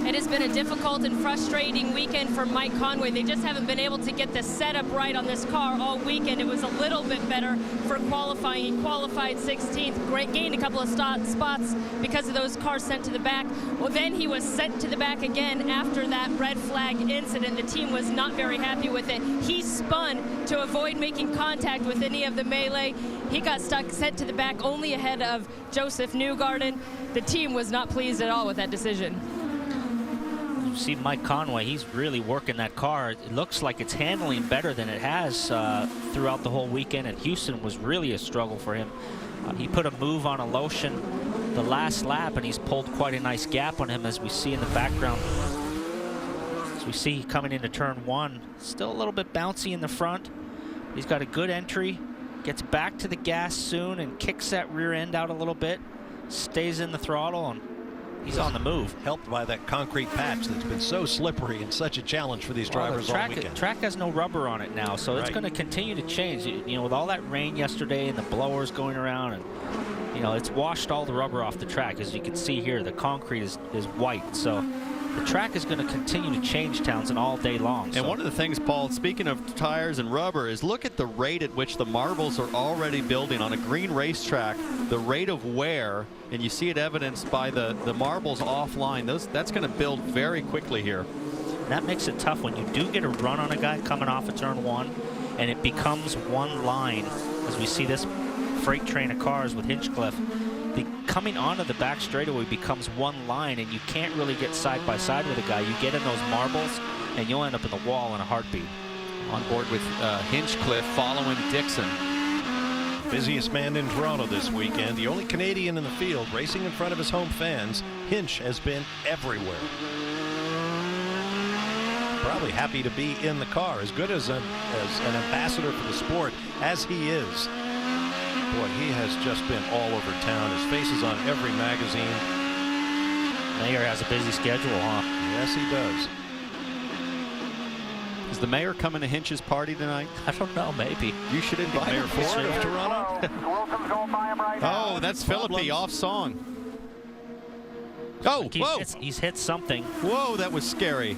It has been a difficult and frustrating weekend for Mike Conway. They just haven't been able to get the setup right on this car all weekend. It was a little bit better for qualifying. He qualified 16th, gained a couple of spots because of those cars sent to the back. Well, then he was sent to the back again after that red flag incident. The team was not very happy with it. He spun to avoid making contact with any of the melee. He got stuck, sent to the back only ahead of Joseph Newgarden. The team was not pleased at all with that decision. You see Mike Conway, he's really working that car. It looks like it's handling better than it has throughout the whole weekend, and Houston was really a struggle for him. He put a move on Aleshin the last lap, and he's pulled quite a nice gap on him, as we see in the background. As we see coming into turn 1, still a little bit bouncy in the front. He's got a good entry, gets back to the gas soon and kicks that rear end out a little bit, stays in the throttle, and he's on the move. Helped by that concrete patch that's been so slippery and such a challenge for these drivers all weekend. The track has no rubber on it now, so it's going to continue to change. You know, with all that rain yesterday and the blowers going around, and it's washed all the rubber off the track. As you can see here, the concrete is white, so the track is going to continue to change, Townsend, all day long. And one of the things, Paul, speaking of tires and rubber, is look at the rate at which the marbles are already building on a green racetrack, the rate of wear, and you see it evidenced by the marbles offline. That's going to build very quickly here. That makes it tough when you do get a run on a guy coming off of turn 1, and it becomes one line, as we see this freight train of cars with Hinchcliffe. The coming onto the back straightaway becomes one line, and you can't really get side by side with a guy. You get in those marbles, and you'll end up in the wall in a heartbeat. On board with Hinchcliffe following Dixon. Busiest man in Toronto this weekend, the only Canadian in the field racing in front of his home fans. Hinch has been everywhere. Probably happy to be in the car, as good as an ambassador for the sport as he is. Boy, he has just been all over town. His face is on every magazine. Mayor has a busy schedule, huh? Yes, he does. Is the mayor coming to Hinch's party tonight? I don't know, maybe. You should invite Mayor him. Ford of Toronto. Oh, that's Philippi off song. Oh, whoa. He's hit something. Whoa, that was scary.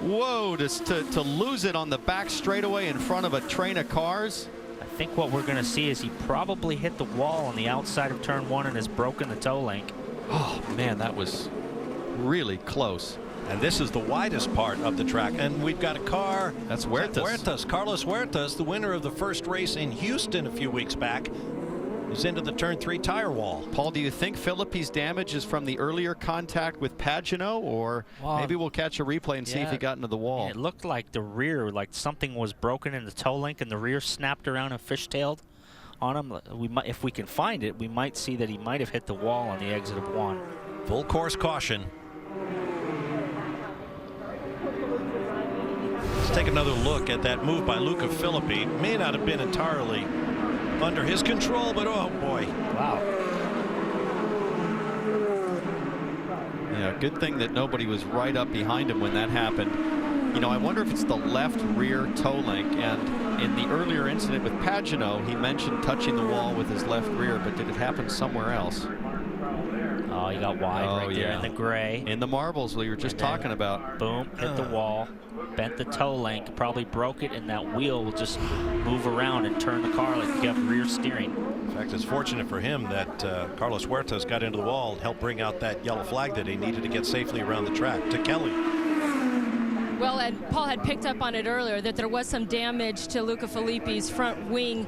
Whoa, to lose it on the back straightaway in front of a train of cars. I think what we're going to see is he probably hit the wall on the outside of turn 1 and has broken the toe link. Oh, man, that was really close. And this is the widest part of the track. And we've got a car. That's Huertas. Carlos Huertas, the winner of the first race in Houston a few weeks back, is into the turn 3 tire wall. Paul, do you think Philippi's damage is from the earlier contact with Pagenaud, or maybe we'll catch a replay and see if he got into the wall? It looked like the rear, like something was broken in the toe link and the rear snapped around and fishtailed on him. If we can find it, we might see that he might have hit the wall on the exit of 1. Full course caution. Let's take another look at that move by Luca Filippi. May not have been entirely under his control, but oh boy. Wow. Yeah, good thing that nobody was right up behind him when that happened. You know, I wonder if it's the left rear toe link, and in the earlier incident with Pagenaud, he mentioned touching the wall with his left rear, but did it happen somewhere else? Oh, he got wide right there in the gray. In the marbles we were just talking about. Boom, hit the wall, bent the toe link, probably broke it, and that wheel will just move around and turn the car like you have rear steering. In fact, it's fortunate for him that Carlos Huertas got into the wall and helped bring out that yellow flag that he needed to get safely around the track. To Kelly. Well, and Paul had picked up on it earlier that there was some damage to Luca Filippi's front wing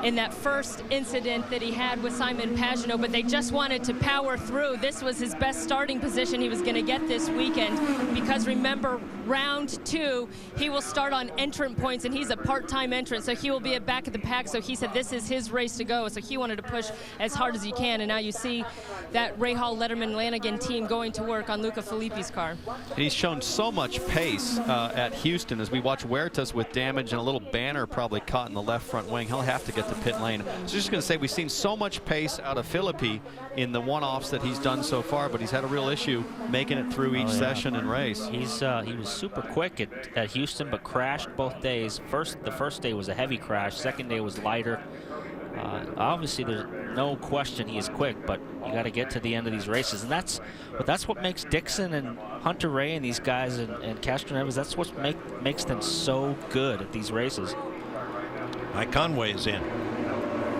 in that first incident that he had with Simon Pagenaud, but they just wanted to power through. This was his best starting position he was going to get this weekend, because remember, round 2, he will start on entrant points, and he's a part-time entrant, so he will be at back of the pack. So he said this is his race to go, so he wanted to push as hard as he can, and now you see that Rahal, Letterman, Lanigan team going to work on Luca Filippi's car. He's shown so much pace at Houston. As we watch Huertas with damage and a little banner probably caught in the left front wing, he'll have to get to pit lane. I was just going to say, we've seen so much pace out of Filippi in the one-offs that he's done so far, but he's had a real issue making it through each session and race. He was super quick at Houston, but crashed both days. The first day was a heavy crash. Second day was lighter. Obviously, there's no question he is quick, but you got to get to the end of these races, and that's what makes Dixon and Hunter Ray and these guys and Castroneves. That's what makes them so good at these races. Mike Conway is in.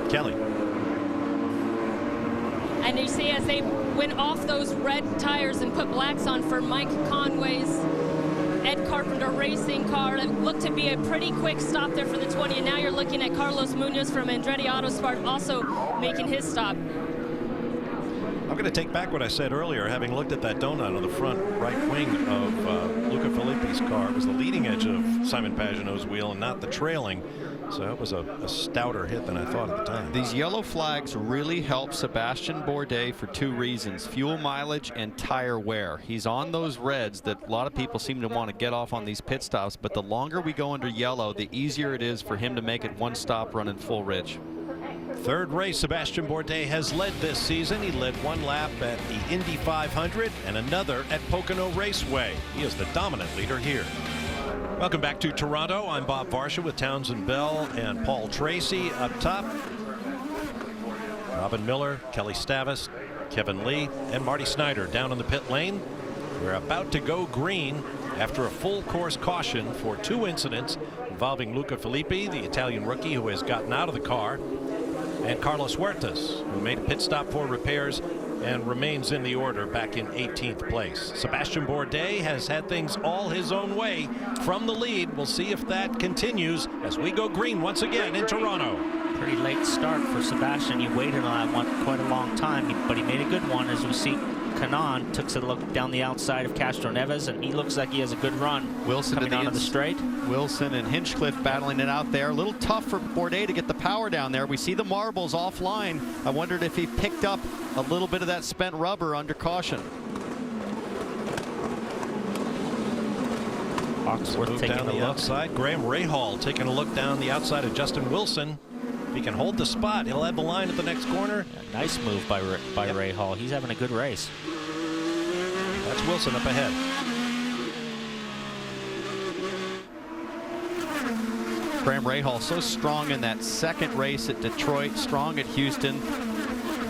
Kelly. And you see, as they went off those red tires and put blacks on for Mike Conway's Ed Carpenter racing car, it looked to be a pretty quick stop there for the 20, and now you're looking at Carlos Munoz from Andretti Autosport also making his stop. I'm going to take back what I said earlier, having looked at that donut on the front right wing of Luca Filippi's car. It was the leading edge of Simon Pagenaud's wheel and not the trailing. So it was a stouter hit than I thought at the time. These yellow flags really help Sebastian Bourdais for 2 reasons: fuel mileage and tire wear. He's on those reds that a lot of people seem to want to get off on these pit stops, but the longer we go under yellow, the easier it is for him to make it one stop running full rich. Third race Sebastian Bourdais has led this season. He led 1 lap at the Indy 500 and another at Pocono Raceway. He is the dominant leader here. Welcome back to Toronto. I'm Bob Varsha with Townsend Bell and Paul Tracy up top. Robin Miller, Kelly Stavast, Kevin Lee, and Marty Snyder down in the pit lane. We're about to go green after a full course caution for 2 incidents involving Luca Filippi, the Italian rookie who has gotten out of the car, and Carlos Huertas, who made a pit stop for repairs and remains in the order back in 18th place. Sebastian Bourdais has had things all his own way from the lead. We'll see if that continues as we go green once again in Toronto. Pretty late start for Sebastian. He waited on that one quite a long time, but he made a good one. As we see, Kanaan took a look down the outside of Castroneves, and he looks like he has a good run. Wilson coming onto the straight. Wilson and Hinchcliffe battling it out there. A little tough for Bourdais to get the power down there. We see the marbles offline. I wondered if he picked up a little bit of that spent rubber under caution. Hawksworth taking the outside. Graham Rahal taking a look down the outside of Justin Wilson. If he can hold the spot, he'll have the line at the next corner. Yeah, nice move by Rahal. He's having a good race. That's Wilson up ahead. Graham Rahal so strong in that second race at Detroit, strong at Houston.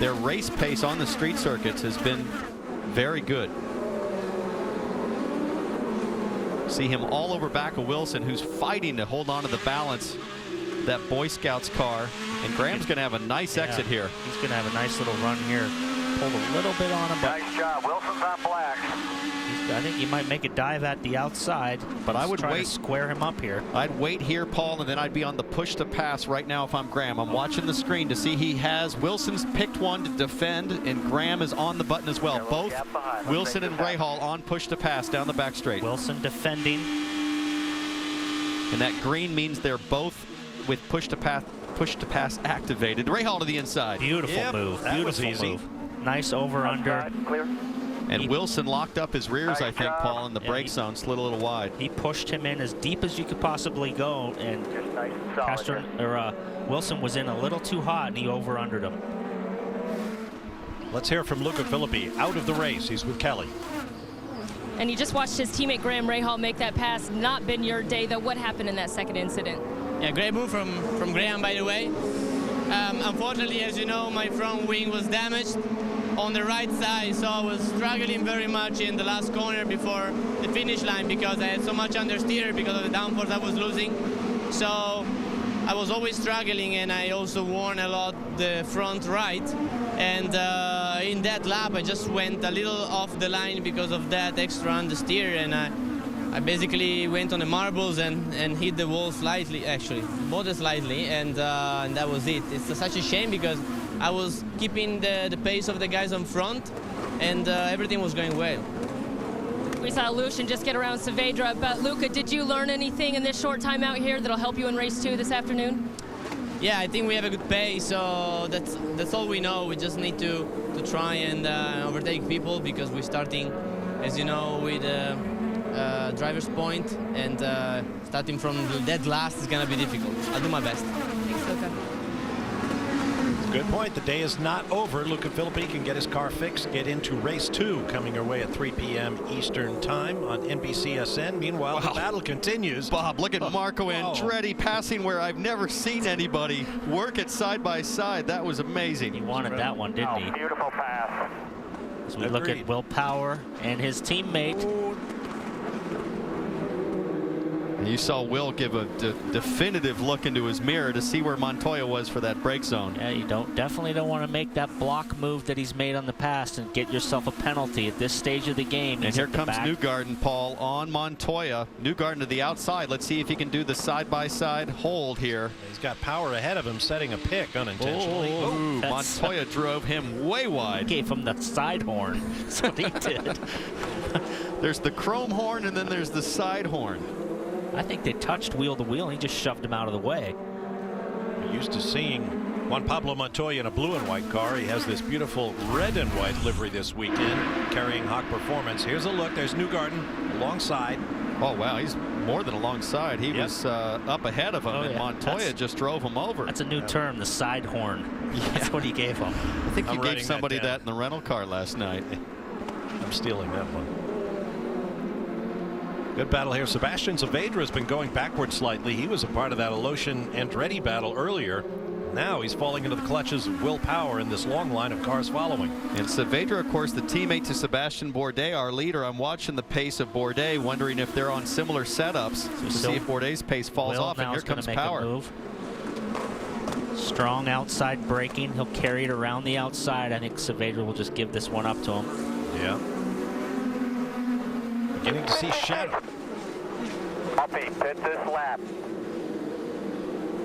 Their race pace on the street circuits has been very good. See him all over back of Wilson, who's fighting to hold on to the balance. That Boy Scouts car, and Graham's going to have a nice exit here. He's going to have a nice little run here. Pulled a little bit on him, but Nice job. Wilson's on black. I think he might make a dive at the outside, but I would try wait to square him up here. I'd wait here, Paul, and then I'd be on the push to pass right now if I'm Graham. I'm watching the screen to see he has Wilson's picked one to defend, and Graham is on the button as well. Both Wilson and Rahal on push to pass down the back straight. Wilson defending, and that green means they're both with push to pass activated. Rahal to the inside. Beautiful move. That was Beautiful easy. move. Nice over under. And Wilson locked up his rears, I think, Paul, in the brake zone, slid a little wide. He pushed him in as deep as you could possibly go, and Wilson was in a little too hot, and he over-undered him. Let's hear from Luca Filippi out of the race. He's with Kelly. And you just watched his teammate Graham Rahal make that pass. Not been your day, though. What happened in that second incident? Yeah, great move from Graham, by the way. Unfortunately, as you know, my front wing was damaged on the right side, so I was struggling very much in the last corner before the finish line because I had so much understeer because of the downforce I was losing. So I was always struggling, and I also worn a lot the front right. And in that lap, I just went a little off the line because of that extra understeer, and I basically went on the marbles and hit the wall slightly, actually, more than slightly, and that was it. It's such a shame because I was keeping the pace of the guys on front, and everything was going well. We saw Lucian just get around Saavedra, but Luca, did you learn anything in this short time out here that'll help you in race 2 this afternoon? Yeah, I think we have a good pace, so that's all we know. We just need to try and overtake people because we're starting, as you know, with driver's point, and starting from the dead last is going to be difficult. I'll do my best. Thanks, Luca. Good point. The day is not over. Luca Filippi can get his car fixed, get into race 2 coming your way at 3 p.m. Eastern time on NBCSN. Meanwhile, the battle continues. Bob, look at Marco Andretti passing where I've never seen anybody work it side by side. That was amazing. He wanted that one, didn't he? Beautiful pass. As we look at Will Power and his teammate. You saw Will give a definitive look into his mirror to see where Montoya was for that brake zone. Yeah, you definitely don't want to make that block move that he's made on the past and get yourself a penalty at this stage of the game. And here comes Newgarden, Paul, on Montoya. Newgarden to the outside. Let's see if he can do the side-by-side hold here. He's got Power ahead of him, setting a pick unintentionally. Montoya drove him way wide. Gave him the side horn. That's what he did. There's the chrome horn, and then there's the side horn. I think they touched wheel to wheel, and he just shoved him out of the way. We're used to seeing Juan Pablo Montoya in a blue and white car. He has this beautiful red and white livery this weekend, carrying Hawk Performance. Here's a look. There's Newgarden alongside. Oh, wow. He's more than alongside. He was up ahead of him, and Montoya just drove him over. That's a new term, the side horn. Yeah. That's what he gave him. I think you gave somebody that in the rental car last night. I'm stealing that one. Good battle here. Sebastian Saavedra has been going backwards slightly. He was a part of that Aleshin Andretti battle earlier. Now he's falling into the clutches of Will Power in this long line of cars following. And Saavedra, of course, the teammate to Sebastian Bourdais, our leader. I'm watching the pace of Bourdais, wondering if they're on similar setups to see if Bourdais' pace falls off. And here comes Power. Move. Strong outside braking. He'll carry it around the outside. I think Saavedra will just give this one up to him. Yeah. Beginning to see shadow. Copy. Pit this lap.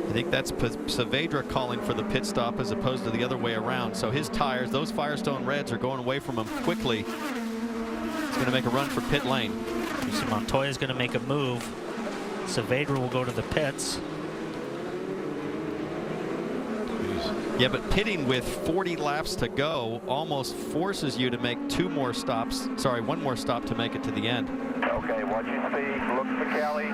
I think that's Saavedra calling for the pit stop as opposed to the other way around. So his tires, those Firestone Reds, are going away from him quickly. He's going to make a run for pit lane. So Montoya's going to make a move. Saavedra will go to the pits. Yeah, but pitting with 40 laps to go almost forces you to make one more stop to make it to the end. Okay, watch your speed. Look for Kelly.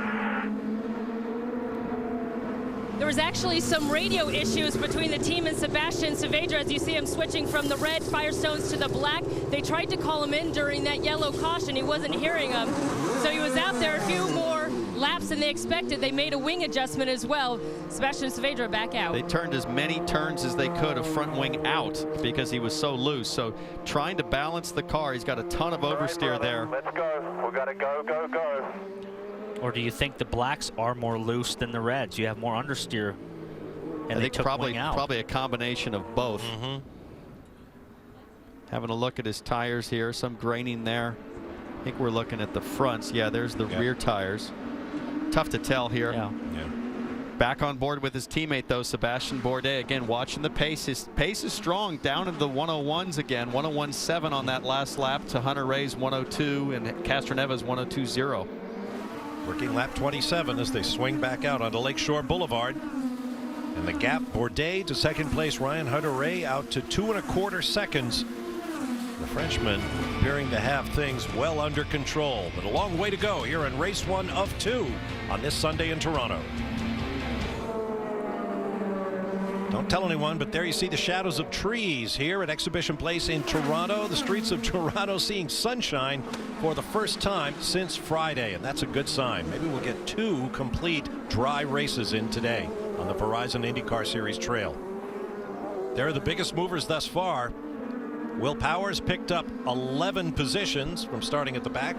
There was actually some radio issues between the team and Sebastian Saavedra as you see him switching from the red Firestones to the black. They tried to call him in during that yellow caution. He wasn't hearing them. So he was out there a few more laps than they expected. They made a wing adjustment as well. Sebastian Saavedra back out. They turned as many turns as they could of front wing out because he was so loose. So trying to balance the car, he's got a ton of oversteer there. Let's go. We've got to go, go, go. Or do you think the blacks are more loose than the reds? You have more understeer, and I think took probably wing out. a combination of both. Having a look at his tires here, some graining there. I think we're looking at the fronts. Yeah, there's the rear tires. Tough to tell here. Yeah. Back on board with his teammate though, Sebastian Bourdais. Again, watching the pace. His pace is strong, down into the 101s again. 101.7 on that last lap to Hunter Ray's 102 and Castroneves 102.0. Working lap 27 as they swing back out onto Lakeshore Boulevard. And the gap, Bourdais to second place, Ryan Hunter-Reay out to 2.25 seconds. The Frenchman appearing to have things well under control, but a long way to go here in race 1 of 2 on this Sunday in Toronto. Don't tell anyone, but there you see the shadows of trees here at Exhibition Place in Toronto. The streets of Toronto seeing sunshine for the first time since Friday, and that's a good sign. Maybe we'll get 2 complete dry races in today on the Verizon IndyCar Series trail. They're the biggest movers thus far. Will Powers picked up 11 positions from starting at the back.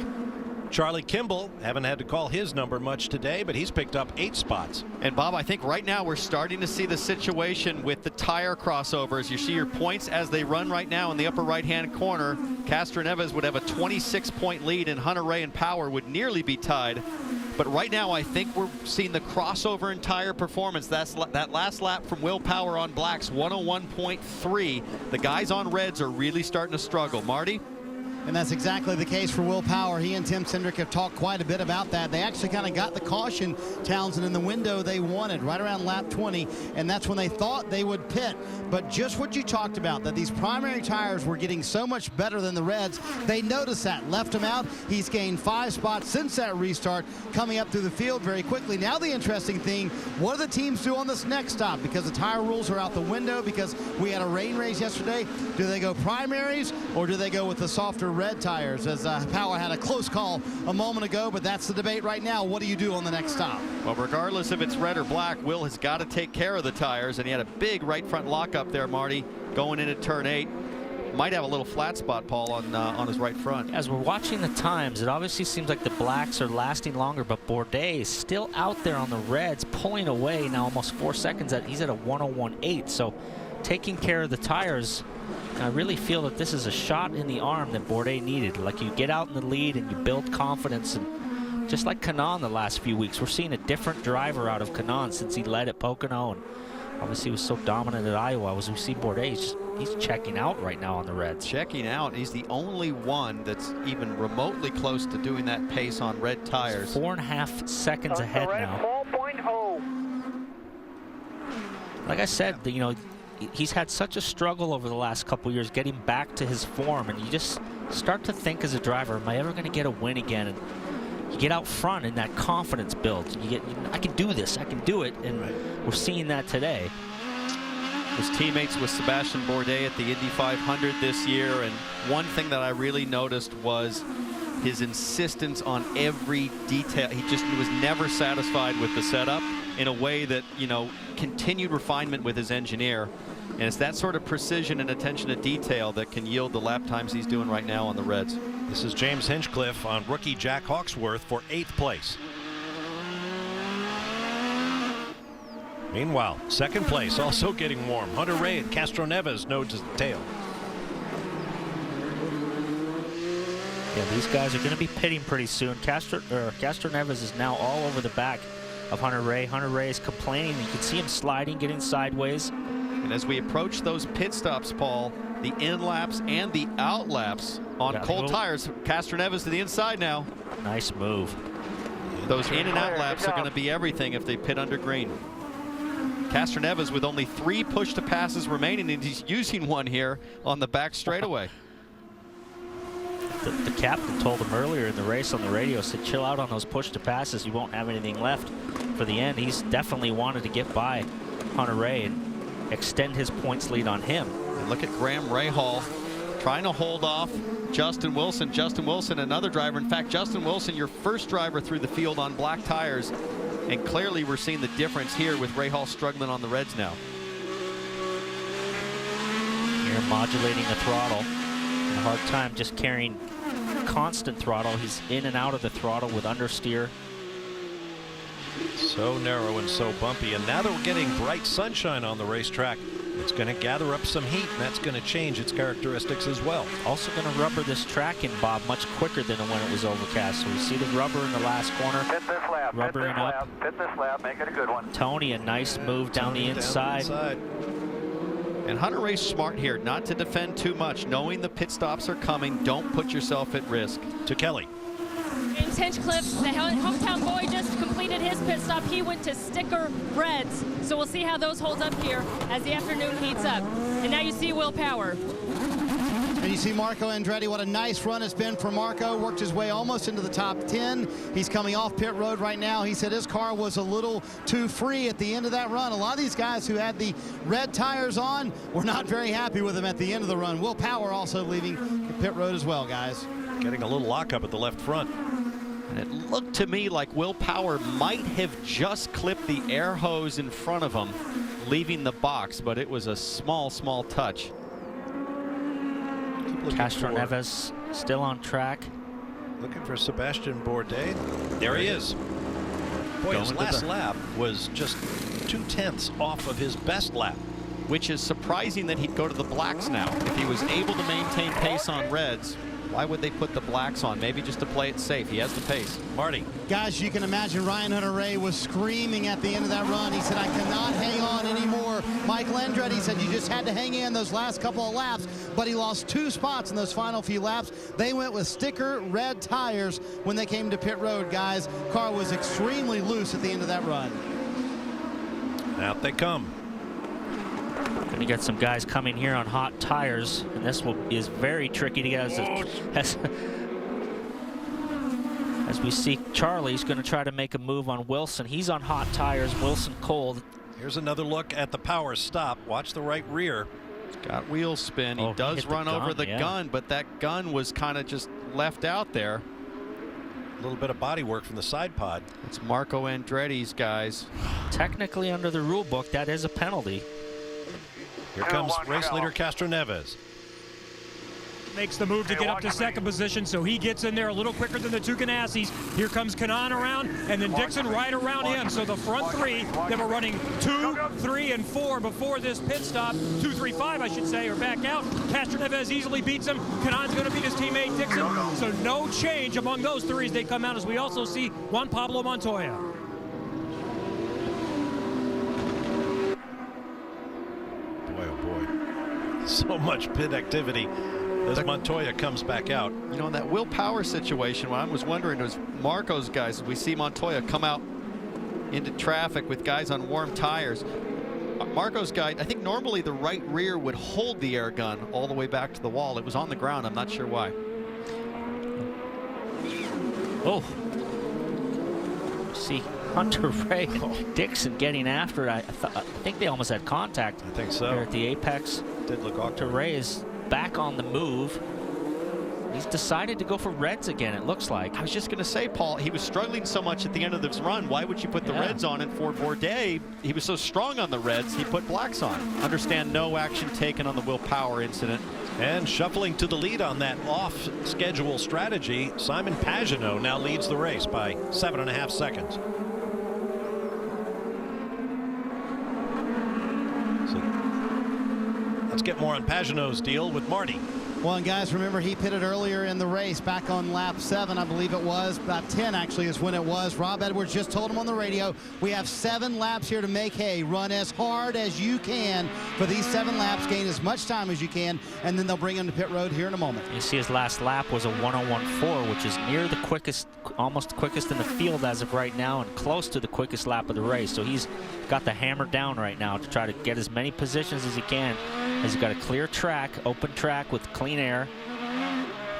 Charlie Kimball, haven't had to call his number much today, but he's picked up 8 spots. And Bob, I think right now we're starting to see the situation with the tire crossovers. You see your points as they run right now in the upper right-hand corner. Castroneves would have a 26-point lead, and Hunter-Reay and Power would nearly be tied. But right now, I think we're seeing the crossover in tire performance. That last lap from Will Power on blacks, 101.3. The guys on reds are really starting to struggle. Marty? And that's exactly the case for Will Power. He and Tim Cindric have talked quite a bit about that. They actually kind of got the caution, Townsend, in the window they wanted, right around lap 20, and that's when they thought they would pit. But just what you talked about, that these primary tires were getting so much better than the reds, they noticed that, left him out. He's gained 5 spots since that restart, coming up through the field very quickly. Now the interesting thing, what do the teams do on this next stop? Because the tire rules are out the window, because we had a rain race yesterday. Do they go primaries, or do they go with the softer red tires, as Power had a close call a moment ago, but that's the debate right now. What do you do on the next stop? Well, regardless if it's red or black, Will has got to take care of the tires, and he had a big right front lockup there, Marty, going into turn 8. Might have a little flat spot, Paul, on his right front. As we're watching the times, it obviously seems like the blacks are lasting longer, but Bourdais is still out there on the reds, pulling away now almost 4 seconds. He's at a 101.8, so taking care of the tires. I really feel that this is a shot in the arm that Bourdais needed. Like, you get out in the lead and you build confidence, and just like Kanaan the last few weeks, we're seeing a different driver out of Kanaan since he led at Pocono, and obviously he was so dominant at Iowa. As we see Bourdais, he's checking out right now on the reds. Checking out. He's the only one that's even remotely close to doing that pace on red tires. 4.5 seconds ahead now. 4.0. Like I said, you know, he's had such a struggle over the last couple years getting back to his form, and you just start to think as a driver, am I ever going to get a win again? And you get out front and that confidence builds. I can do this, I can do it, and we're seeing that today. His teammates with Sebastian Bourdais at the Indy 500 this year, and one thing that I really noticed was his insistence on every detail. He was never satisfied with the setup, in a way that, you know, continued refinement with his engineer. And it's that sort of precision and attention to detail that can yield the lap times he's doing right now on the Reds. This is James Hinchcliffe on rookie Jack Hawksworth for 8th place. Meanwhile, 2nd place also getting warm. Hunter-Reay and Castroneves nose to tail. Yeah, these guys are going to be pitting pretty soon. Castroneves is now all over the back of Hunter-Reay. Hunter-Reay is complaining. You can see him sliding, getting sideways. And as we approach those pit stops, Paul, the in laps and the out laps on cold tires. Castroneves to the inside now. Nice move. Those in and out laps are going to be everything if they pit under green. Castroneves with only 3 push to passes remaining, and he's using one here on the back straightaway. The captain told him earlier in the race on the radio, said chill out on those push to passes, you won't have anything left for the end. He's definitely wanted to get by Hunter-Reay and extend his points lead on him. And look at Graham Rahal trying to hold off Justin Wilson. Justin Wilson, another driver. In fact, Justin Wilson, your first driver through the field on black tires. And clearly we're seeing the difference here with Rahal struggling on the Reds now. Here modulating the throttle. A hard time just carrying constant throttle. He's in and out of the throttle with understeer. So narrow and so bumpy, and now that we're getting bright sunshine on the racetrack, it's going to gather up some heat, and that's going to change its characteristics as well. Also going to rubber this track in, Bob, much quicker than when it was overcast. So we see the rubber in the last corner. Hit this lap, rubbering up. Hit this lap, make it a good one. Tony, a nice move down the inside. And Hunter-Reay's smart here, not to defend too much. Knowing the pit stops are coming, don't put yourself at risk. To Kelly. James Hinchcliffe, the hometown boy, just completed his pit stop. He went to sticker Reds. So we'll see how those hold up here as the afternoon heats up. And now you see Will Power. And you see Marco Andretti. What a nice run it's been for Marco. Worked his way almost into the top 10. He's coming off pit road right now. He said his car was a little too free at the end of that run. A lot of these guys who had the red tires on were not very happy with him at the end of the run. Will Power also leaving the pit road as well, guys. Getting a little lockup at the left front. And it looked to me like Will Power might have just clipped the air hose in front of him, leaving the box, but it was a small touch. Castroneves still on track. Looking for Sebastian Bourdais. There he is. Boy, his last lap was just 0.2 off of his best lap. Which is surprising that he'd go to the blacks now. If he was able to maintain pace on Reds, why would they put the blacks on? Maybe just to play it safe. He has the pace. Marty. Guys, you can imagine Ryan Hunter-Reay was screaming at the end of that run. He said, I cannot hang on anymore. Michael Andretti said you just had to hang in those last couple of laps, but he lost 2 spots in those final few laps. They went with sticker red tires when they came to pit road, guys. Car was extremely loose at the end of that run. Out they come. Going to get some guys coming here on hot tires, and this is very tricky to get as we see Charlie's going to try to make a move on Wilson. He's on hot tires, Wilson cold. Here's another look at the power stop. Watch the right rear. Got wheel spin. He does run over the gun, but that gun was kind of just left out there. A little bit of body work from the side pod. It's Marco Andretti's guys. Technically under the rule book, that is a penalty. Here comes race leader Castroneves. Makes the move to get up to second position, so he gets in there a little quicker than the two Ganassis. Here comes Kanaan around, and then Dixon right around him. So the front three that were running 2, 3, and 4 before this pit stop, 2, 3, 5, I should say, are back out. Castroneves easily beats him. Kanaan's going to beat his teammate Dixon. So no change among those three as they come out, as we also see Juan Pablo Montoya. Boy, oh boy. So much pit activity as Montoya comes back out. You know, in that Will Power situation, what I was wondering was Marco's guys, we see Montoya come out into traffic with guys on warm tires. Marco's guy, I think normally the right rear would hold the air gun all the way back to the wall. It was on the ground. I'm not sure why. Oh. See Hunter-Reay and Dixon getting after it. I think they almost had contact. I think so. There at the apex. Did look awkward. Hunter-Reay is back on the move. He's decided to go for reds again, it looks like. I was just going to say, Paul, he was struggling so much at the end of this run. Why would you put the reds on? And for Bourdais, he was so strong on the reds, he put blacks on. Understand no action taken on the Will Power incident. And shuffling to the lead on that off-schedule strategy, Simon Pagenaud now leads the race by 7.5 seconds. So let's get more on Pagenaud's deal with Marty. Well, and guys, remember he pitted earlier in the race back on lap 7, I believe it was. About 10 actually is when it was. Rob Edwards just told him on the radio, we have 7 laps here to make hay. Run as hard as you can for these 7 laps, gain as much time as you can, and then they'll bring him to pit road here in a moment. You see his last lap was a 1:01.4, which is near the quickest, almost quickest in the field as of right now, and close to the quickest lap of the race. So he's got the hammer down right now to try to get as many positions as he can, as he's got a clear track, open track with clean air.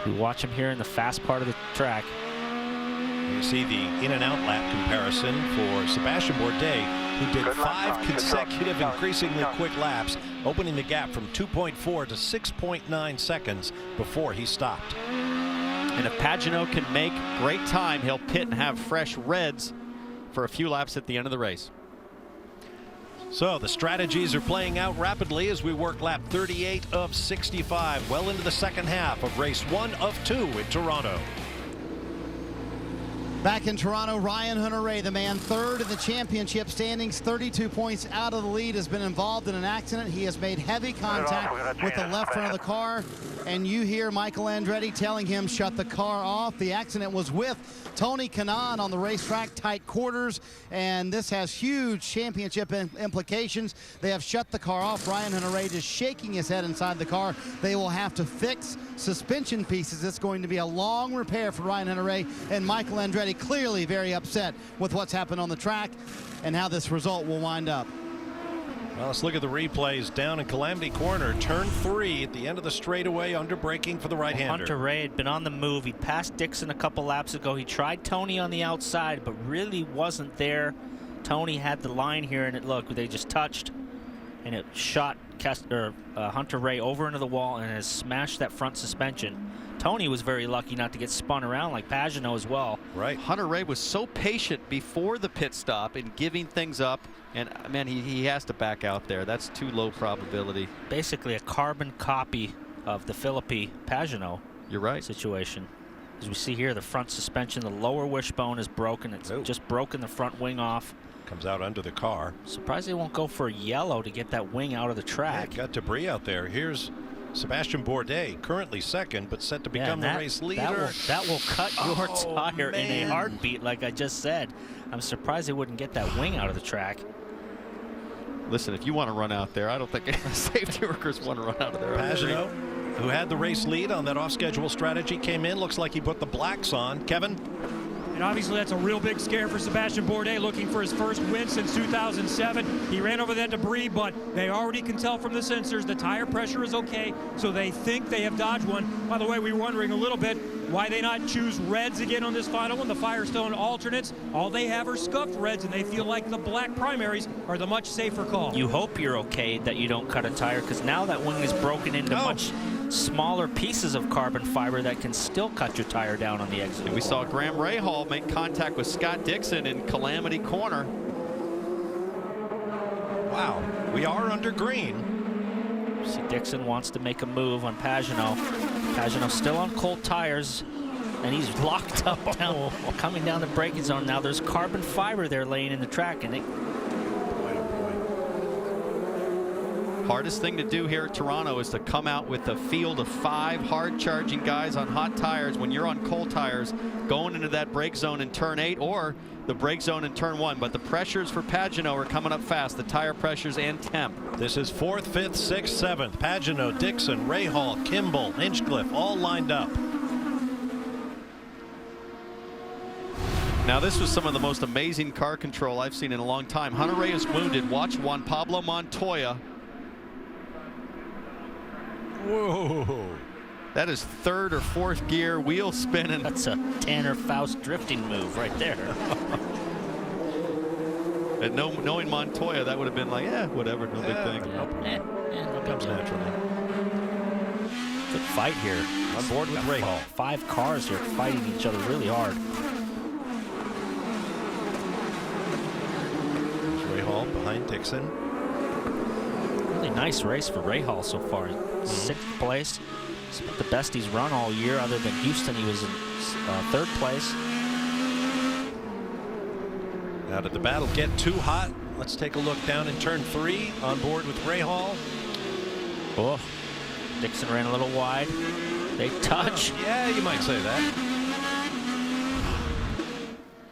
We watch him here in the fast part of the track. You see the in and out lap comparison for Sebastian Bourdais, who did 5 consecutive increasingly quick laps, opening the gap from 2.4 to 6.9 seconds before he stopped. And if Pagenaud can make great time, he'll pit and have fresh reds for a few laps at the end of the race. So the strategies are playing out rapidly as we work lap 38 of 65, well into the second half of race 1 of 2 in Toronto. Back in Toronto, Ryan Hunter-Reay, the man third in the championship standings, 32 points out of the lead, has been involved in an accident. He has made heavy contact with the left front of the car, and you hear Michael Andretti telling him shut the car off. The accident was with Tony Kanaan on the racetrack, tight quarters, and this has huge championship implications. They have shut the car off. Ryan Hunter-Reay just shaking his head inside the car. They will have to fix suspension pieces. It's going to be a long repair for Ryan Hunter-Reay, and Michael Andretti clearly very upset with what's happened on the track and how this result will wind up. Well, let's look at the replays down in Calamity Corner. Turn 3 at the end of the straightaway, under braking for the right-hander. Hunter-Reay had been on the move. He passed Dixon a couple laps ago. He tried Tony on the outside, but really wasn't there. Tony had the line here, and they just touched, and it shot Hunter-Reay over into the wall and has smashed that front suspension. Tony was very lucky not to get spun around like Pagenaud as well. Right. Hunter-Reay was so patient before the pit stop in giving things up, and man, he has to back out there. That's too low probability. Basically a carbon copy of the Philippi Pagenaud. You're right. Situation. As we see here, the front suspension, the lower wishbone is broken. It's just broken the front wing off. Comes out under the car. Surprised they won't go for a yellow to get that wing out of the track. Yeah, got debris out there. Here's Sebastian Bourdais, currently second, but set to become the race leader. That will cut your tire in a heartbeat, like I just said. I'm surprised they wouldn't get that wing out of the track. Listen, if you want to run out there, I don't think safety workers want to run out of there. Pagenaud, who had the race lead on that off-schedule strategy, came in. Looks like he put the blacks on. Kevin? And obviously that's a real big scare for Sebastian Bourdais, looking for his first win since 2007. He ran over that debris, but they already can tell from the sensors the tire pressure is okay, so they think they have dodged one. By the way, we were wondering a little bit why they not choose reds again on this final one, the Firestone alternates. All they have are scuffed reds, and they feel like the black primaries are the much safer call. You hope you're okay that you don't cut a tire, because now that wing is broken into much smaller pieces of carbon fiber that can still cut your tire down on the exit. And we saw Graham Rahal make contact with Scott Dixon in Calamity Corner. Wow, we are under green. See, Dixon wants to make a move on Pagenaud. Pagenaud still on cold tires, and he's locked up down, coming down the braking zone. Now there's carbon fiber there laying in the track, and hardest thing to do here at Toronto is to come out with a field of 5 hard-charging guys on hot tires when you're on cold tires going into that brake zone in turn 8 or the brake zone in turn 1. But the pressures for Pagenaud are coming up fast, the tire pressures and temp. This is 4th, 5th, 6th, 7th. Pagenaud, Dixon, Rahal, Kimball, Hinchcliffe, all lined up. Now this was some of the most amazing car control I've seen in a long time. Hunter-Reay is wounded. Watch Juan Pablo Montoya. Whoa. That is 3rd or 4th gear, wheel spinning. That's a Tanner Faust drifting move right there. And knowing Montoya, that would have been like, whatever, no big thing. No comes naturally. Good fight here. On board with Rahal. 5 cars here fighting each other really hard. Rahal behind Dixon. Really nice race for Rahal so far. 6th place. It's the best he's run all year. Other than Houston, he was in 3rd place. Now, did the battle get too hot? Let's take a look down in turn 3 on board with Rahal. Oh, Dixon ran a little wide. They touch. Yeah, you might say that.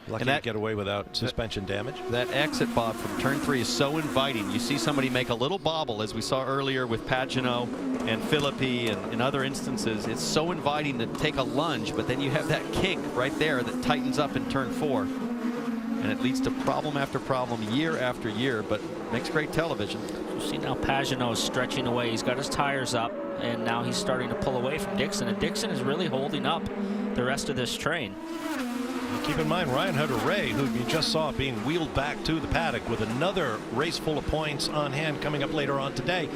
Lucky to get away without suspension damage. That exit, Bob, from turn 3 is so inviting. You see somebody make a little bobble, as we saw earlier with Pagenaud and Philippi, and in other instances. It's so inviting to take a lunge, but then you have that kink right there that tightens up in turn 4. And it leads to problem after problem year after year, but makes great television. You see now Pagenaud is stretching away. He's got his tires up, and now he's starting to pull away from Dixon. And Dixon is really holding up the rest of this train. Keep in mind, Ryan Hunter-Reay, who you just saw being wheeled back to the paddock with another race full of points on hand coming up later on today.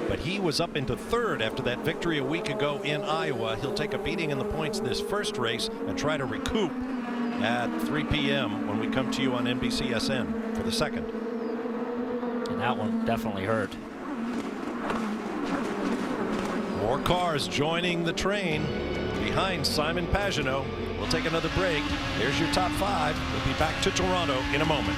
But he was up into 3rd after that victory a week ago in Iowa. He'll take a beating in the points in this first race and try to recoup at 3 p.m. when we come to you on NBCSN for the second. And that one definitely hurt. More cars joining the train behind Simon Pagenaud. We'll take another break. There's your top 5. We'll be back to Toronto in a moment.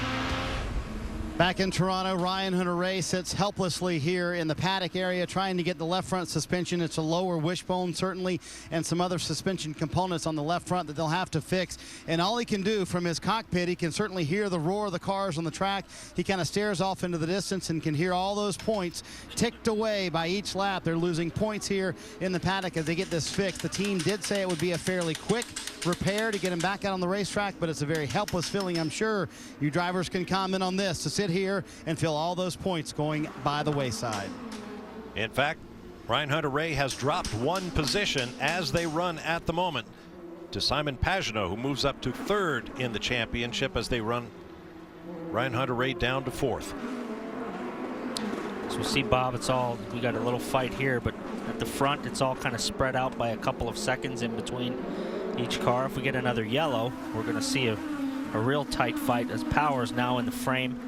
Back in Toronto, Ryan Hunter-Reay sits helplessly here in the paddock area trying to get the left front suspension. It's a lower wishbone, certainly, and some other suspension components on the left front that they'll have to fix. And all he can do from his cockpit, he can certainly hear the roar of the cars on the track. He kind of stares off into the distance and can hear all those points ticked away by each lap. They're losing points here in the paddock as they get this fixed. The team did say it would be a fairly quick repair to get him back out on the racetrack, but it's a very helpless feeling. I'm sure you drivers can comment on this, to sit here and feel all those points going by the wayside. In fact, Ryan Hunter-Reay has dropped 1 position as they run at the moment to Simon Pagenaud, who moves up to 3rd in the championship as they run Ryan Hunter-Reay down to 4th. So we see, Bob, it's all, we got a little fight here, but at the front it's all kind of spread out by a couple of seconds in between each car. If we get another yellow, we're going to see a real tight fight as Power's now in the frame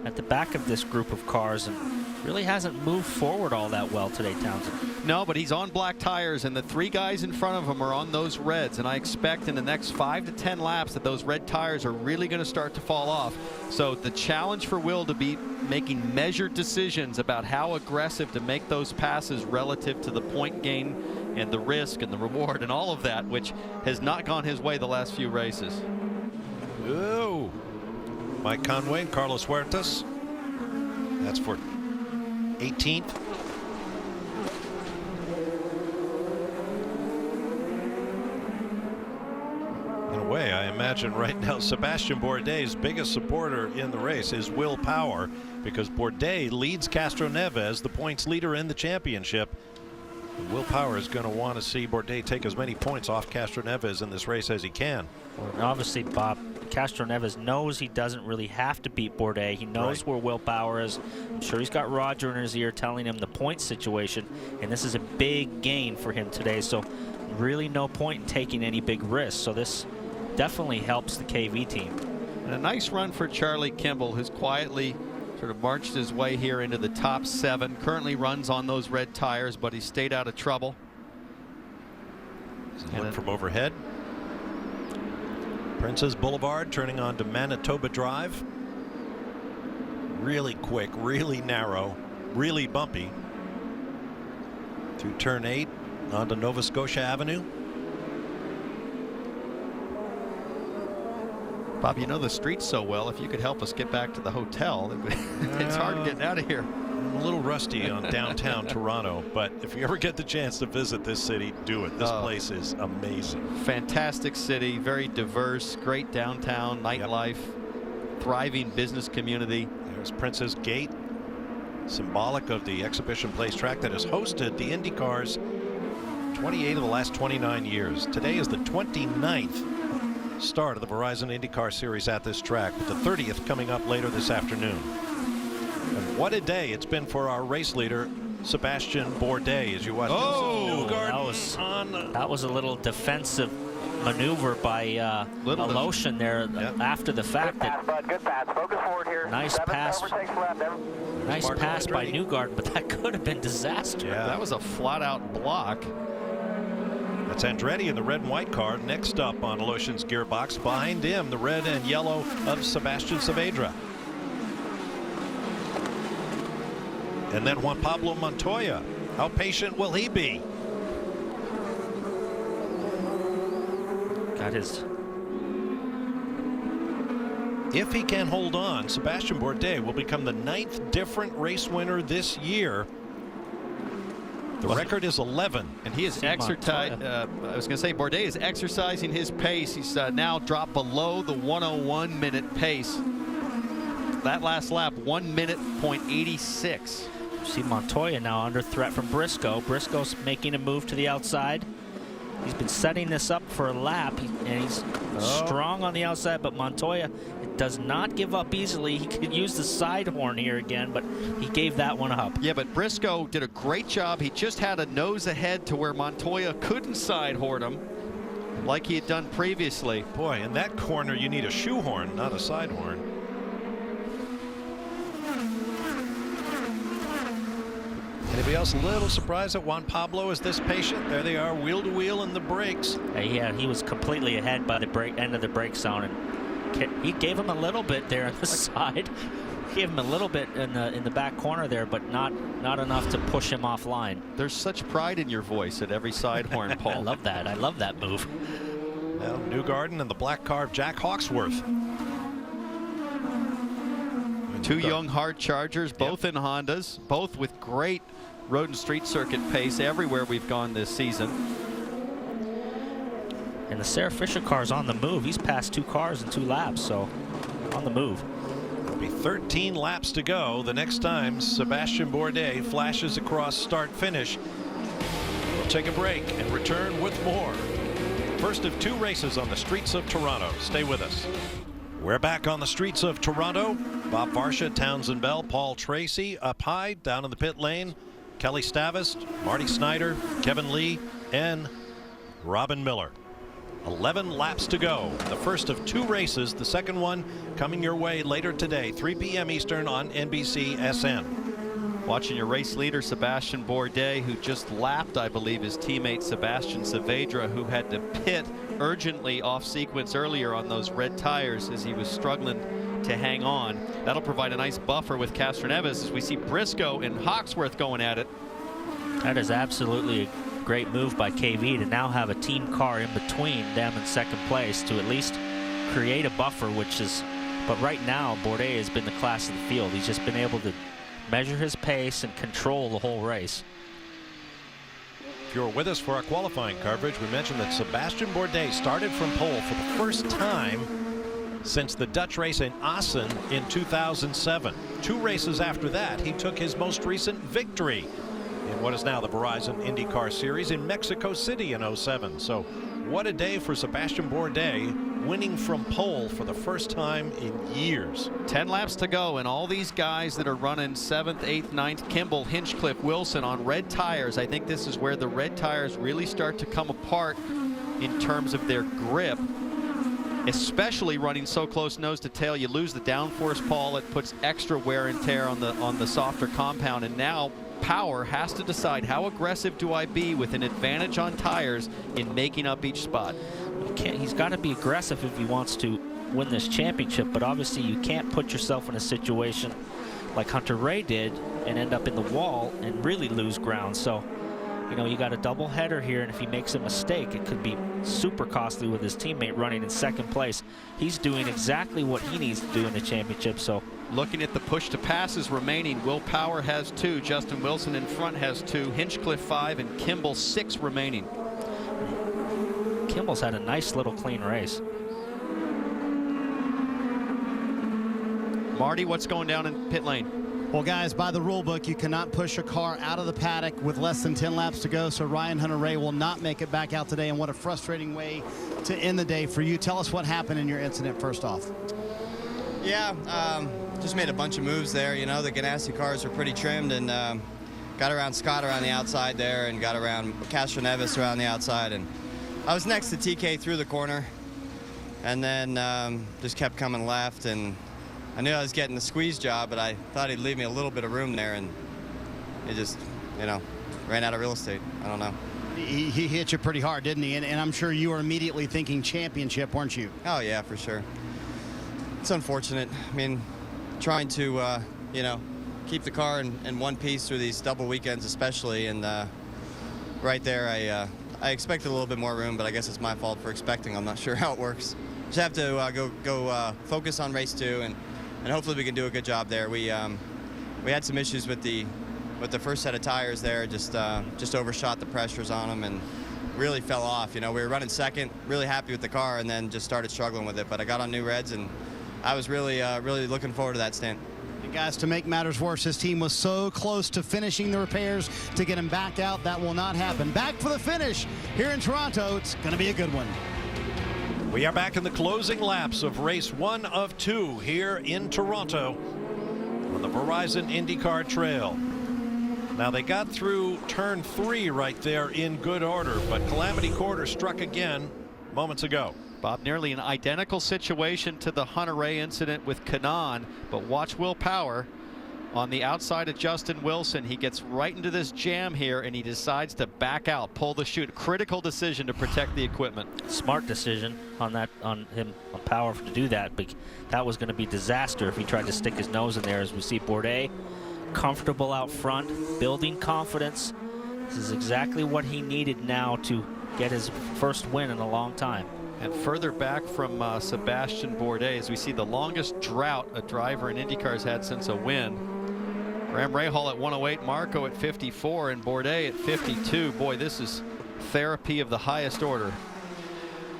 at the back of this group of cars and really hasn't moved forward all that well today, Townsend. No, but he's on black tires, and the 3 guys in front of him are on those reds, and I expect in the next 5 to 10 laps that those red tires are really going to start to fall off. So the challenge for Will to be making measured decisions about how aggressive to make those passes relative to the point gain and the risk and the reward and all of that, which has not gone his way the last few races. Oh, Mike Conway, Carlos Huertas. That's for 18th. In a way, I imagine right now Sebastian Bourdais' biggest supporter in the race is Will Power, because Bourdais leads Castroneves, the points leader in the championship. And Will Power is going to want to see Bourdais take as many points off Castroneves in this race as he can. Well, obviously, Bob, Castroneves knows he doesn't really have to beat Bourdais. He knows where Will Power is. I'm sure he's got Roger in his ear telling him the point situation, and this is a big gain for him today. So really no point in taking any big risks. So this definitely helps the KV team. And a nice run for Charlie Kimball, who's quietly sort of marched his way here into the top 7. Currently runs on those red tires, but he stayed out of trouble. Look from overhead. Princess Boulevard turning onto Manitoba Drive. Really quick, really narrow, really bumpy. Through turn 8 onto Nova Scotia Avenue. Bob, you know the streets so well. If you could help us get back to the hotel, it's hard getting out of here. I'm a little rusty on downtown Toronto, but if you ever get the chance to visit this city, do it. This place is amazing. Fantastic city, very diverse, great downtown nightlife, thriving business community. There's Prince's Gate, symbolic of the exhibition place track that has hosted the Indy cars 28 of the last 29 years. Today is the 29th start of the Verizon IndyCar Series at this track, with the 30th coming up later this afternoon. And what a day it's been for our race leader, Sebastian Bourdais as you watch. That was a little defensive maneuver by Aloshin there after the fact. Good pass. Focus forward here. Nice pass. Nice pass by Newgarden, but that could have been disaster. Yeah, that was a flat-out block. That's Andretti in the red and white car. Next up on Aloshin's gearbox. Behind him, the red and yellow of Sebastian Saavedra. And then Juan Pablo Montoya. How patient will he be? Got his. If he can hold on, Sebastian Bourdais will become the 9th different race winner this year. The record is 11. And he is exercising. I was going to say, Bourdais is exercising his pace. He's now dropped below the 101-minute pace. That last lap, 1 minute .86. See Montoya now under threat from Briscoe. Briscoe's making a move to the outside. He's been setting this up for a lap, and he's strong on the outside, but Montoya does not give up easily. He could use the side horn here again, but he gave that one up. Yeah, but Briscoe did a great job. He just had a nose ahead to where Montoya couldn't side horn him like he had done previously. Boy, in that corner you need a shoehorn, not a side horn. Anybody else a little surprised that Juan Pablo is this patient? There they are, wheel to wheel in the brakes. Yeah, he was completely ahead by the end of the brake zone, and he gave him a little bit there on the side. Gave him a little bit in the back corner there, but not enough to push him offline. There's such pride in your voice at every side horn, Paul. I love that. I love that move. Now Newgarden and the black car of Jack Hawksworth. Two young hard chargers, both in Hondas, both with great road and street circuit pace everywhere we've gone this season. And the Sarah Fisher car's on the move. He's passed 2 cars in 2 laps, so on the move. There'll be 13 laps to go. The next time Sebastian Bourdais flashes across start-finish. We'll take a break and return with more. First of 2 races on the streets of Toronto. Stay with us. We're back on the streets of Toronto. Bob Varsha, Townsend Bell, Paul Tracy up high down in the pit lane. Kelly Stavist, Marty Snyder, Kevin Lee, and Robin Miller. 11 laps to go. The first of 2 races. The second one coming your way later today, 3 p.m. Eastern on NBC-SN. Watching your race leader, Sebastian Bourdais, who just lapped, I believe, his teammate Sebastian Saavedra, who had to pit urgently off sequence earlier on those red tires as he was struggling to hang on. That'll provide a nice buffer with Castroneves as we see Briscoe and Hawksworth going at it. That is absolutely a great move by KV to now have a team car in between them in second place to at least create a buffer, but right now Bourdais has been the class of the field. He's just been able to measure his pace and control the whole race. If you're with us for our qualifying coverage, we mentioned that Sebastian Bourdais started from pole for the first time since the Dutch race in Assen in 2007. 2 races after that, he took his most recent victory in what is now the Verizon IndyCar Series in Mexico City in 07. So what a day for Sebastian Bourdais, winning from pole for the first time in years. 10 laps to go, and all these guys that are running 7th, 8th, 9th, Kimball, Hinchcliffe, Wilson on red tires. I think this is where the red tires really start to come apart in terms of their grip, especially running so close nose to tail. You lose the downforce, Paul. It puts extra wear and tear on the softer compound, and now Power has to decide, how aggressive do I be with an advantage on tires in making up each spot? He's got to be aggressive if he wants to win this championship, but obviously you can't put yourself in a situation like Hunter Ray did and end up in the wall and really lose ground. So, you know, you got a double header here, and if he makes a mistake, it could be super costly with his teammate running in second place. He's doing exactly what he needs to do in the championship. So looking at the push to passes remaining, Will Power has 2, Justin Wilson in front has 2, Hinchcliffe 5, and Kimball 6 remaining. Kimball's had a nice little clean race. Marty, what's going down in pit lane? Well, guys, by the rule book, you cannot push a car out of the paddock with less than 10 laps to go, so Ryan Hunter-Reay will not make it back out today, and what a frustrating way to end the day for you. Tell us what happened in your incident first off. Yeah, just made a bunch of moves there. You know, the Ganassi cars are pretty trimmed, and got around Scott around the outside there and got around Castroneves around the outside. And I was next to TK through the corner and then just kept coming left. And I knew I was getting the squeeze job, but I thought he'd leave me a little bit of room there. And it just, you know, ran out of real estate. I don't know. He hit you pretty hard, didn't he? And I'm sure you were immediately thinking championship, weren't you? Oh, yeah, for sure. It's unfortunate. I mean, trying to, you know, keep the car in one piece through these double weekends especially. And right there, I expected a little bit more room, but I guess it's my fault for expecting. I'm not sure how it works. Just have to go focus on race 2, and hopefully we can do a good job there. We had some issues with the first set of tires there, just overshot the pressures on them and really fell off. You know, we were running second, really happy with the car, and then just started struggling with it. But I got on new reds, and I was really looking forward to that stint. And guys, to make matters worse, his team was so close to finishing the repairs to get him back out. That will not happen. Back for the finish here in Toronto. It's going to be a good one. We are back in the closing laps of race 1 of 2 here in Toronto on the Verizon IndyCar Trail. Now, they got through turn 3 right there in good order, but Calamity Quarter struck again moments ago. Bob, nearly an identical situation to the Hunter-Reay incident with Kanaan, but watch Will Power on the outside of Justin Wilson. He gets right into this jam here, and he decides to back out, pull the chute. Critical decision to protect the equipment. Smart decision on Power to do that, but that was going to be disaster if he tried to stick his nose in there. As we see Bourdais comfortable out front, building confidence. This is exactly what he needed now to get his first win in a long time. And further back from Sebastian Bourdais, as we see the longest drought a driver in IndyCar's had since a win. Graham Rahal at 108, Marco at 54, and Bourdais at 52. Boy, this is therapy of the highest order.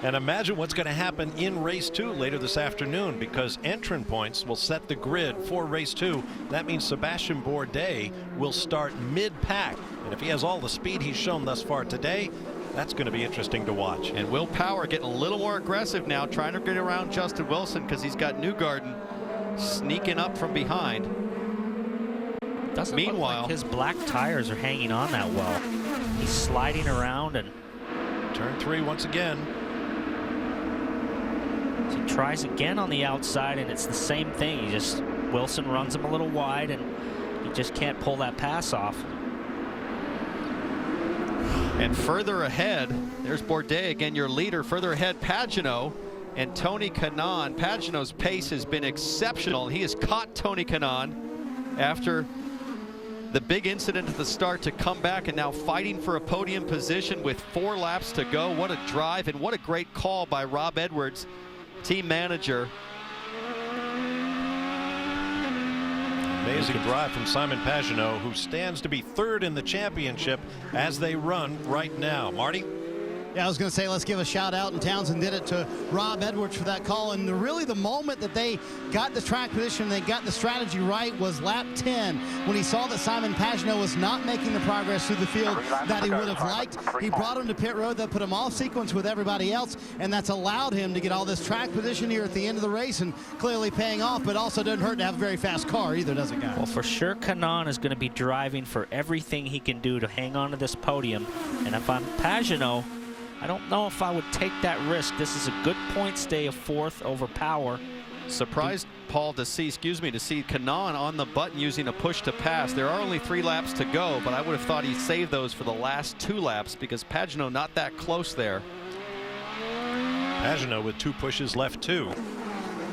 And imagine what's going to happen in race 2 later this afternoon, because entrant points will set the grid for race 2. That means Sebastian Bourdais will start mid-pack. And if he has all the speed he's shown thus far today, that's going to be interesting to watch. And Will Power getting a little more aggressive now, trying to get around Justin Wilson because he's got Newgarden sneaking up from behind. Doesn't Meanwhile, look like his black tires are hanging on that well. He's sliding around, and turn 3 once again. So he tries again on the outside, and it's the same thing. Wilson runs him a little wide, and he just can't pull that pass off. And further ahead, there's Bourdais again, your leader. Further ahead, Pagenaud and Tony Kanaan. Pagenaud's pace has been exceptional. He has caught Tony Kanaan after the big incident at the start to come back, and now fighting for a podium position with 4 laps to go. What a drive, and what a great call by Rob Edwards, team manager. Amazing drive from Simon Pagenaud, who stands to be 3rd in the championship as they run right now. Marty? Yeah, I was going to say, let's give a shout out, and Townsend did it, to Rob Edwards for that call. And really the moment that they got the track position, they got the strategy right, was lap 10, when he saw that Simon Pagenaud was not making the progress through the field that he would have liked. He brought him to pit road. That put him off sequence with everybody else, and that's allowed him to get all this track position here at the end of the race, and clearly paying off. But also doesn't hurt to have a very fast car either, does it, guys? Well, for sure, Kanaan is going to be driving for everything he can do to hang on to this podium. And if I'm Pagenaud, I don't know if I would take that risk. This is a good point stay of 4th over Power. Surprised, Paul, to see Kanaan on the button using a push to pass. There are only 3 laps to go, but I would have thought he saved those for the last 2 laps because Pagenaud not that close there. Pagenaud with 2 pushes left too.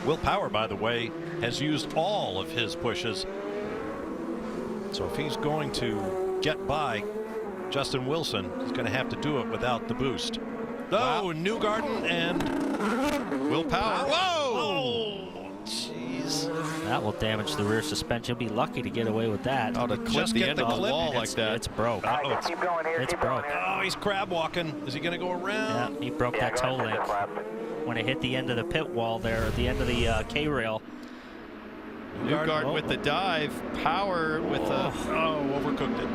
Will Power, by the way, has used all of his pushes. So if he's going to get by Justin Wilson, he's going to have to do it without the boost. Oh, Newgarden and Will Power. Whoa! Jeez. That will damage the rear suspension. He'll be lucky to get away with that. Oh, to clip the end of the wall like that. It's broke. It's broke. Oh, he's crab walking. Is he going to go around? Yeah, he broke that toe link when it hit the end of the pit wall there, at the end of the K-rail. Newgarden with the dive. Power with overcooked it.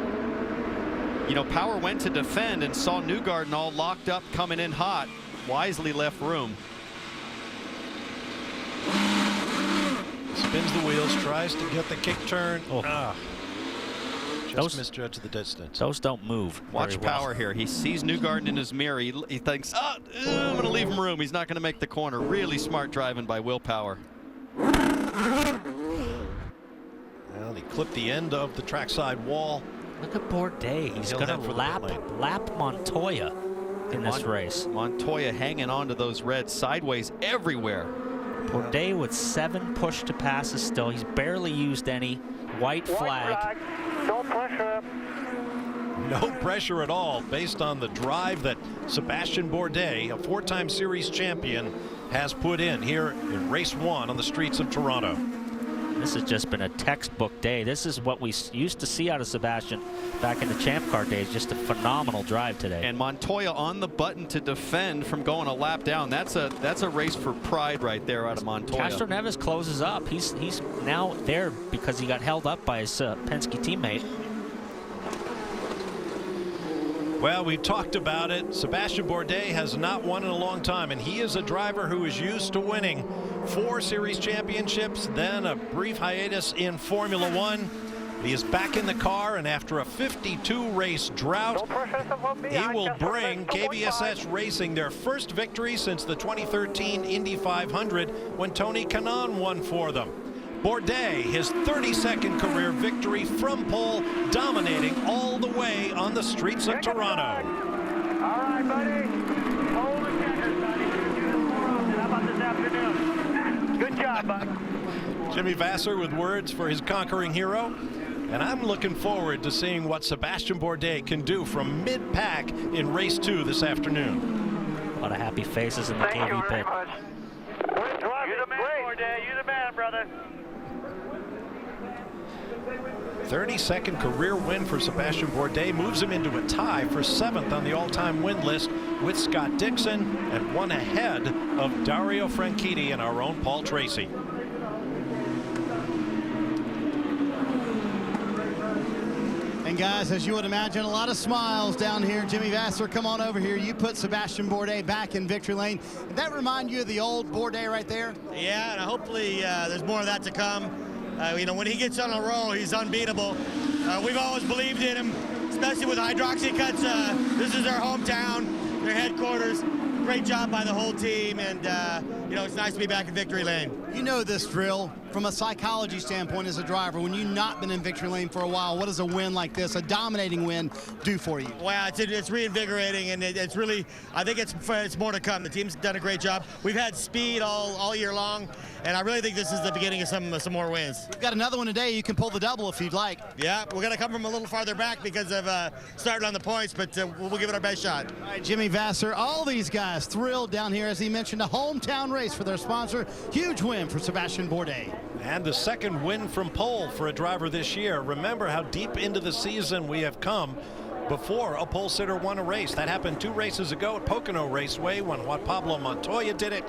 You know, Power went to defend and saw Newgarden all locked up coming in hot. Wisely left room. Spins the wheels, tries to get the kick turn. Just misjudged the distance. Those don't move. Watch very well. Power here. He sees Newgarden in his mirror. He thinks, oh, I'm going to leave him room. He's not going to make the corner. Really smart driving by Will Power. Well, he clipped the end of the trackside wall. Look at Bourdais. He's going to lap Montoya in this race. Montoya hanging on to those reds sideways everywhere. Bourdais with 7 push to passes still. He's barely used any. White flag. No pressure. No pressure at all based on the drive that Sebastian Bourdais, a 4-time series champion, has put in here in race 1 on the streets of Toronto. This has just been a textbook day. This is what we used to see out of Sebastian back in the Champ Car days. Just a phenomenal drive today. And Montoya on the button to defend from going a lap down. That's a race for pride right there out of Montoya. Castroneves closes up. He's now there because he got held up by his Penske teammate. Well, we've talked about it. Sebastian Bourdais has not won in a long time, and he is a driver who is used to winning 4 series championships, then a brief hiatus in Formula One. He is back in the car, and after a 52-race drought, he will bring KBSS Racing their first victory since the 2013 Indy 500 when Tony Kanaan won for them. Bourdais, his 32nd career victory from pole, dominating all the way on the streets of Toronto. All right, buddy. Hold the checkers, buddy. Do this more often. How about this afternoon? Good job, bud. Jimmy Vasser with words for his conquering hero. And I'm looking forward to seeing what Sebastian Bourdais can do from mid-pack in race 2 this afternoon. A lot of happy faces in the KV pit. You're the man, Bourdais. You're the man, brother. 32nd career win for Sebastian Bourdais moves him into a tie for 7th on the all-time win list with Scott Dixon and 1 ahead of Dario Franchitti and our own Paul Tracy. And guys, as you would imagine, a lot of smiles down here. Jimmy Vasser, come on over here. You put Sebastian Bourdais back in victory lane. Did that remind you of the old Bourdais right there? Yeah, and hopefully there's more of that to come. You know, when he gets on a roll, he's unbeatable. We've always believed in him, especially with Hydroxy Cuts. This is their hometown, their headquarters. Great job by the whole team, and you know, it's nice to be back in victory lane. You know this drill from a psychology standpoint as a driver. When you've not been in victory lane for a while, what does a win like this, a dominating win, do for you? Wow, it's reinvigorating, and it's really, I think it's more to come. The team's done a great job. We've had speed all year long, and I really think this is the beginning of some more wins. We've got another one today. You can pull the double if you'd like. Yeah, we're going to come from a little farther back because of starting on the points, but we'll give it our best shot. All right, Jimmy Vasser, all these guys thrilled down here, as he mentioned, a hometown race for their sponsor. Huge win for Sebastian Bourdais. And the second win from pole for a driver this year. Remember how deep into the season we have come before a pole sitter won a race. That happened 2 races ago at Pocono Raceway when Juan Pablo Montoya did it.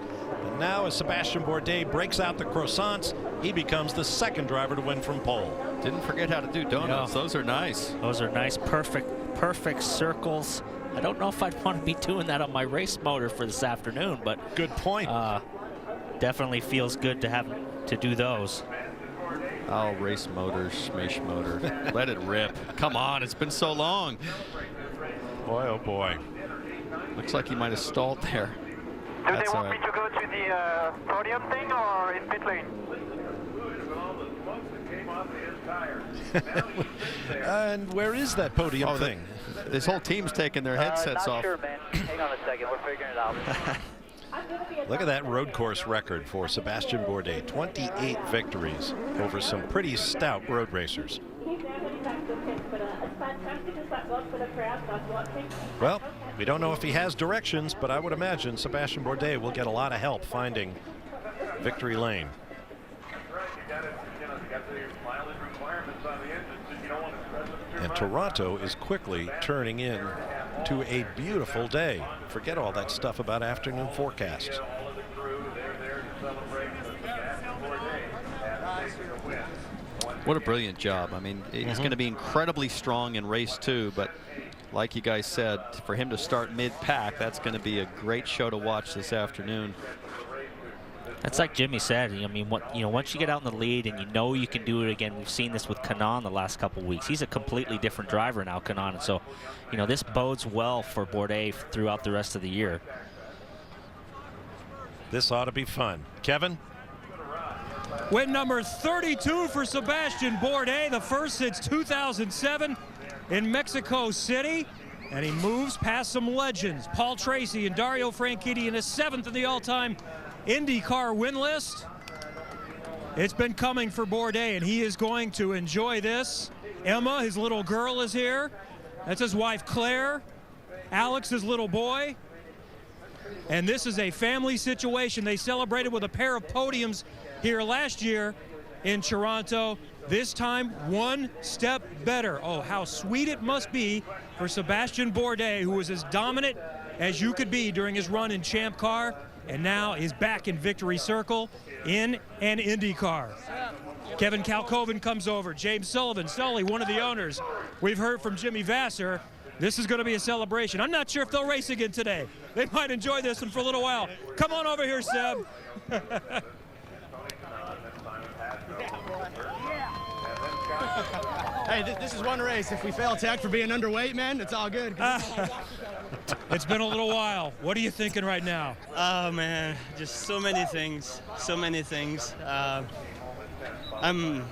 And now as Sebastian Bourdais breaks out the croissants, he becomes the second driver to win from pole. Didn't forget how to do donuts. Those are nice. Those are nice, perfect circles. I don't know if I'd want to be doing that on my race motor for this afternoon, but good point. Definitely feels good to have to do those. Oh, race motor, schmish motor. Let it rip. Come on, it's been so long. Boy, oh boy. Looks like he might have stalled there. Do they want me to go to the podium thing or in pit lane? And where is that podium thing? This whole team's taking their headsets off. Not sure, man. Hang on a second. We're figuring it out. Look at that road course record for Sebastian Bourdais. 28 victories over some pretty stout road racers. Well, we don't know if he has directions, but I would imagine Sebastian Bourdais will get a lot of help finding victory lane. And Toronto is quickly turning in to a beautiful day. Forget all that stuff about afternoon forecasts. What a brilliant job. I mean, he's going to be incredibly strong in race 2, but like you guys said, for him to start mid-pack, that's going to be a great show to watch this afternoon. That's like Jimmy said. I mean, once you get out in the lead and you know you can do it again, we've seen this with Kanaan the last couple weeks. He's a completely different driver now, Kanaan. And so, this bodes well for Bourdais throughout the rest of the year. This ought to be fun. Kevin? Win number 32 for Sebastian Bourdais, the first since 2007 in Mexico City. And he moves past some legends, Paul Tracy and Dario Franchitti, in his 7th in the all-time IndyCar win list. It's been coming for Bourdais, and he is going to enjoy this. Emma, his little girl, is here. That's his wife, Claire. Alex, his little boy. And this is a family situation. They celebrated with a pair of podiums here last year in Toronto. This time, one step better. Oh, how sweet it must be for Sebastian Bourdais, who was as dominant as you could be during his run in Champ Car, and now is back in Victory Circle in an IndyCar. Kevin Kalkoven comes over. James Sullivan, Sully, one of the owners. We've heard from Jimmy Vasser. This is going to be a celebration. I'm not sure if they'll race again today. They might enjoy this one for a little while. Come on over here, Seb. Hey, this is one race. If we fail tech for being underweight, man, it's all good. It's been a little while. What are you thinking right now? Oh, man, just so many things. So many things. I'm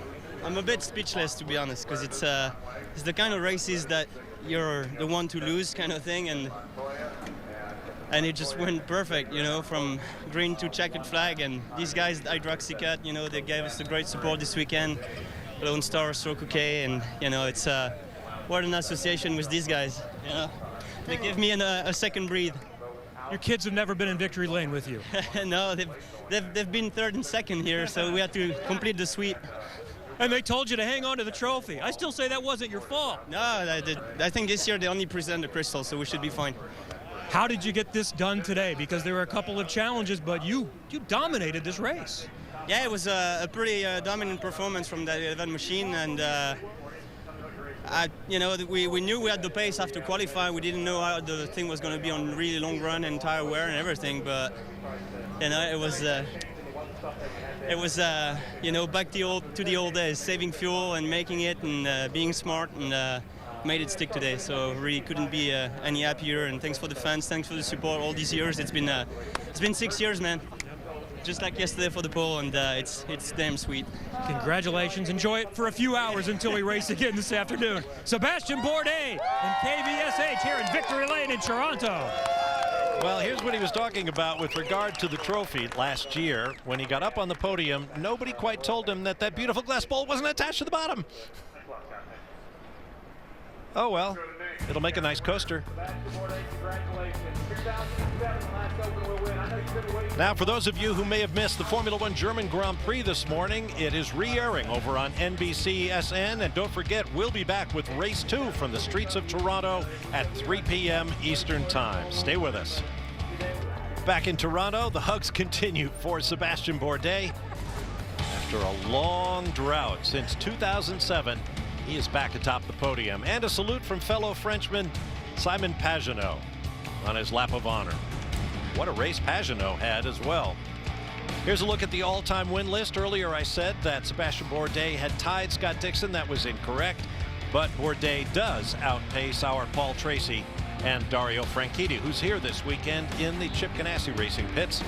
a bit speechless, to be honest, because it's the kind of races that you're the one to lose kind of thing, and it just went perfect, from green to checkered flag. And these guys, Hydroxycut, they gave us the great support this weekend. Lone Star, Stroke OK, and it's what an association with these guys. They give me a second breathe. Your kids have never been in victory lane with you. No, they've been 3rd and 2nd here, so we had to complete the sweep. And they told you to hang on to the trophy. I still say that wasn't your fault. No, I think this year they only present the crystal, so we should be fine. How did you get this done today? Because there were a couple of challenges, but you dominated this race. Yeah, it was a pretty dominant performance from that 11 machine, and we knew we had the pace after qualifying. We didn't know how the thing was going to be on really long run and tire wear and everything, but it was back to the old days, saving fuel and making it and being smart, and made it stick today. So really couldn't be any happier. And thanks for the fans, thanks for the support all these years. It's been 6 years, man. Just like yesterday for the pole, and it's damn sweet. Congratulations. Enjoy it for a few hours until we race again this afternoon. Sebastian Bourdais and KVSH here in Victory Lane in Toronto. Well, here's what he was talking about with regard to the trophy last year. When he got up on the podium, nobody quite told him that beautiful glass bowl wasn't attached to the bottom. Oh, well, it'll make a nice coaster. Now, for those of you who may have missed the Formula One German Grand Prix this morning, it is re-airing over on NBCSN. And don't forget, we'll be back with Race 2 from the streets of Toronto at 3 p.m. Eastern Time. Stay with us. Back in Toronto, the hugs continue for Sebastian Bourdais. After a long drought since 2007, he is back atop the podium. And a salute from fellow Frenchman Simon Pagenaud on his lap of honor. What a race Pagenaud had as well. Here's a look at the all-time win list. Earlier I said that Sebastian Bourdais had tied Scott Dixon. That was incorrect. But Bourdais does outpace our Paul Tracy and Dario Franchitti, who's here this weekend in the Chip Ganassi Racing pits,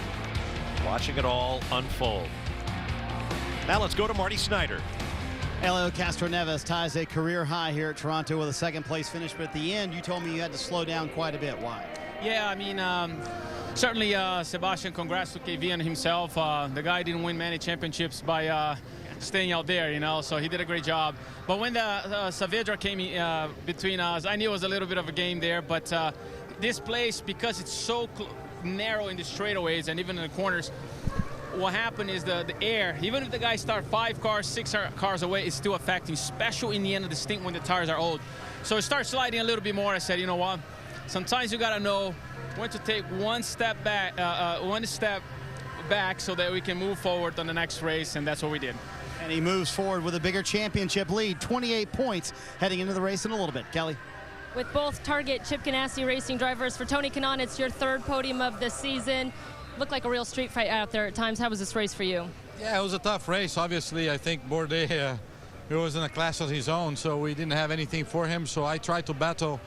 watching it all unfold. Now let's go to Marty Snyder. Helio Castroneves ties a career high here at Toronto with a second-place finish, but at the end, you told me you had to slow down quite a bit. Why? Yeah, I mean, certainly Sebastian, congrats to KV and himself. The guy didn't win many championships by staying out there, so he did a great job. But when the Saavedra came between us, I knew it was a little bit of a game there, but this place, because it's so narrow in the straightaways and even in the corners, what happened is the air, even if the guys start 5 cars, 6 cars away, it's still affecting, especially in the end of the stint when the tires are old. So it starts sliding a little bit more. I said, you know what? Sometimes you got to know when to take one step back so that we can move forward on the next race, and that's what we did. And he moves forward with a bigger championship lead, 28 points heading into the race in a little bit. Kelly? With both Target Chip Ganassi Racing drivers, for Tony Kanaan, it's your 3rd podium of the season. looked like a real street fight out there at times. How was this race for you? Yeah, it was a tough race. Obviously, I think Bourdais, he was in a class of his own, so we didn't have anything for him. So I tried to battle,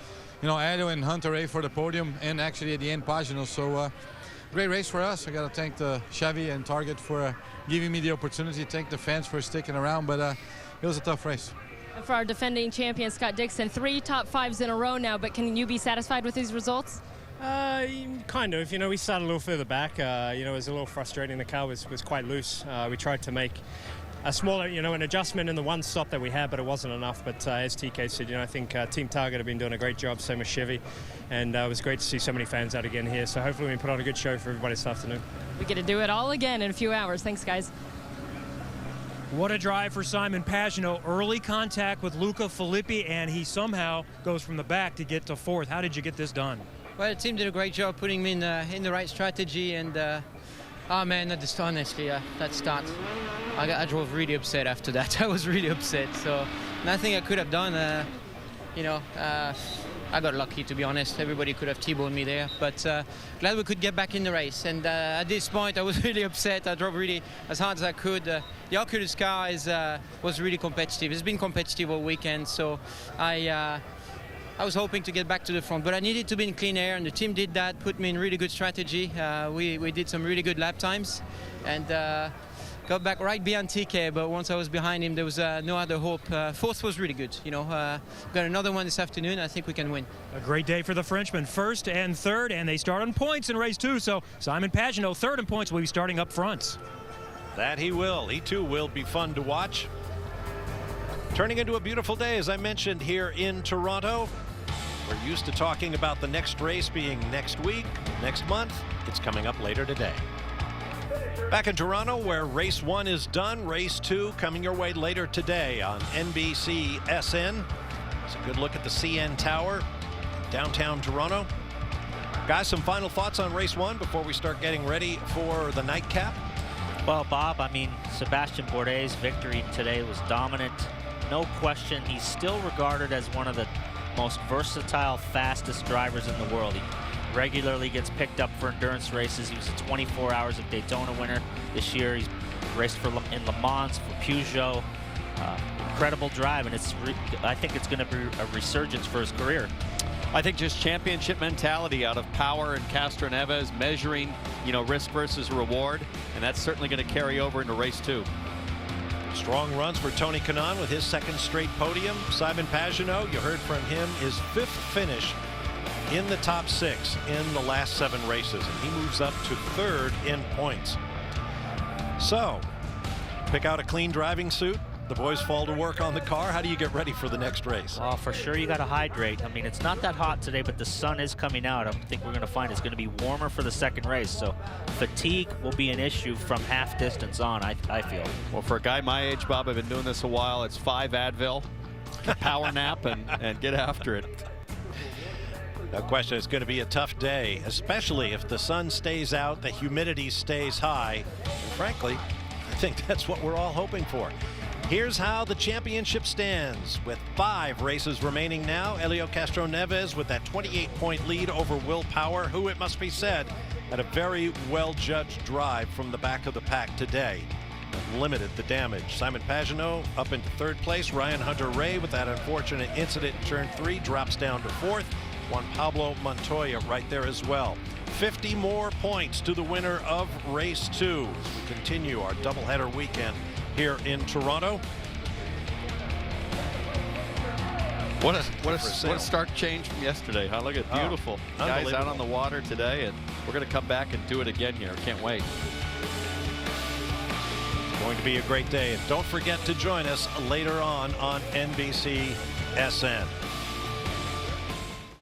Edo and Hunter-Reay for the podium, and actually at the end, Pagenaud. So great race for us. I got to thank the Chevy and Target for giving me the opportunity. Thank the fans for sticking around, but it was a tough race. And for our defending champion, Scott Dixon, 3 top 5s in a row now, but can you be satisfied with these results? Kind of. We started a little further back. It was a little frustrating. The car was quite loose. We tried to make a smaller, an adjustment in the one stop that we had, but it wasn't enough. But as TK said, I think Team Target have been doing a great job, same as Chevy. And it was great to see so many fans out again here. So hopefully we put on a good show for everybody this afternoon. We get to do it all again in a few hours. Thanks, guys. What a drive for Simon Pagenaud. Early contact with Luca Filippi, and he somehow goes from the back to get to 4th. How did you get this done? Well, the team did a great job putting me in the right strategy, and oh man, honestly, that start, I drove really upset after that. I was really upset. So nothing I could have done. I got lucky, to be honest. Everybody could have T-boned me there, but glad we could get back in the race. And at this point, I was really upset. I drove really as hard as I could. The Oculus car was really competitive. It's been competitive all weekend, so I was hoping to get back to the front, but I needed to be in clean air, and the team did that, put me in really good strategy. We did some really good lap times, and got back right behind TK, but once I was behind him, there was no other hope. 4th was really good. Got another one this afternoon. I think we can win. A great day for the Frenchman. 1st and 3rd, and they start on points in race 2, so Simon Pagenaud, 3rd in points, will be starting up front. That he will. He too will be fun to watch. Turning into a beautiful day, as I mentioned, here in Toronto. We're used to talking about the next race being next week, next month. It's coming up later today. Back in Toronto, where race 1 is done, race 2 coming your way later today on NBC SN. It's a good look at the CN Tower, downtown Toronto. Guys, some final thoughts on race 1 before we start getting ready for the nightcap? Well, Bob, Sebastian Bourdais' victory today was dominant. No question, he's still regarded as one of the most versatile, fastest drivers in the world. He regularly gets picked up for endurance races. He was a 24 Hours of Daytona winner this year. He's raced in Le Mans for Peugeot. Incredible drive, and I think it's going to be a resurgence for his career. I think just championship mentality out of Power and Castroneves, measuring, risk versus reward, and that's certainly going to carry over into race 2. Strong runs for Tony Kanaan with his 2nd straight podium. Simon Pagenaud, you heard from him, his 5th finish in the top 6 in the last 7 races, and he moves up to 3rd in points. So, pick out a clean driving suit. The boys fall to work on the car. How do you get ready for the next race? Oh, for sure you got to hydrate. It's not that hot today, but the sun is coming out. I think we're going to find it's going to be warmer for the 2nd race. So fatigue will be an issue from half distance on, I feel. Well, for a guy my age, Bob, I've been doing this a while. It's 5 Advil, power nap, and get after it. No question, it's going to be a tough day, especially if the sun stays out, the humidity stays high. And frankly, I think that's what we're all hoping for. Here's how the championship stands. With 5 races remaining now, Helio Castroneves with that 28-point lead over Will Power, who, it must be said, had a very well-judged drive from the back of the pack today. Limited the damage. Simon Pagenaud up into 3rd place. Ryan Hunter-Reay, with that unfortunate incident in turn 3, drops down to 4th. Juan Pablo Montoya right there as well. 50 more points to the winner of race 2 as we continue our doubleheader weekend here in Toronto. What a stark change from yesterday, huh? Look at beautiful guys out on the water today, and we're going to come back and do it again here. Can't wait. It's going to be a great day. And don't forget to join us later on NBC SN.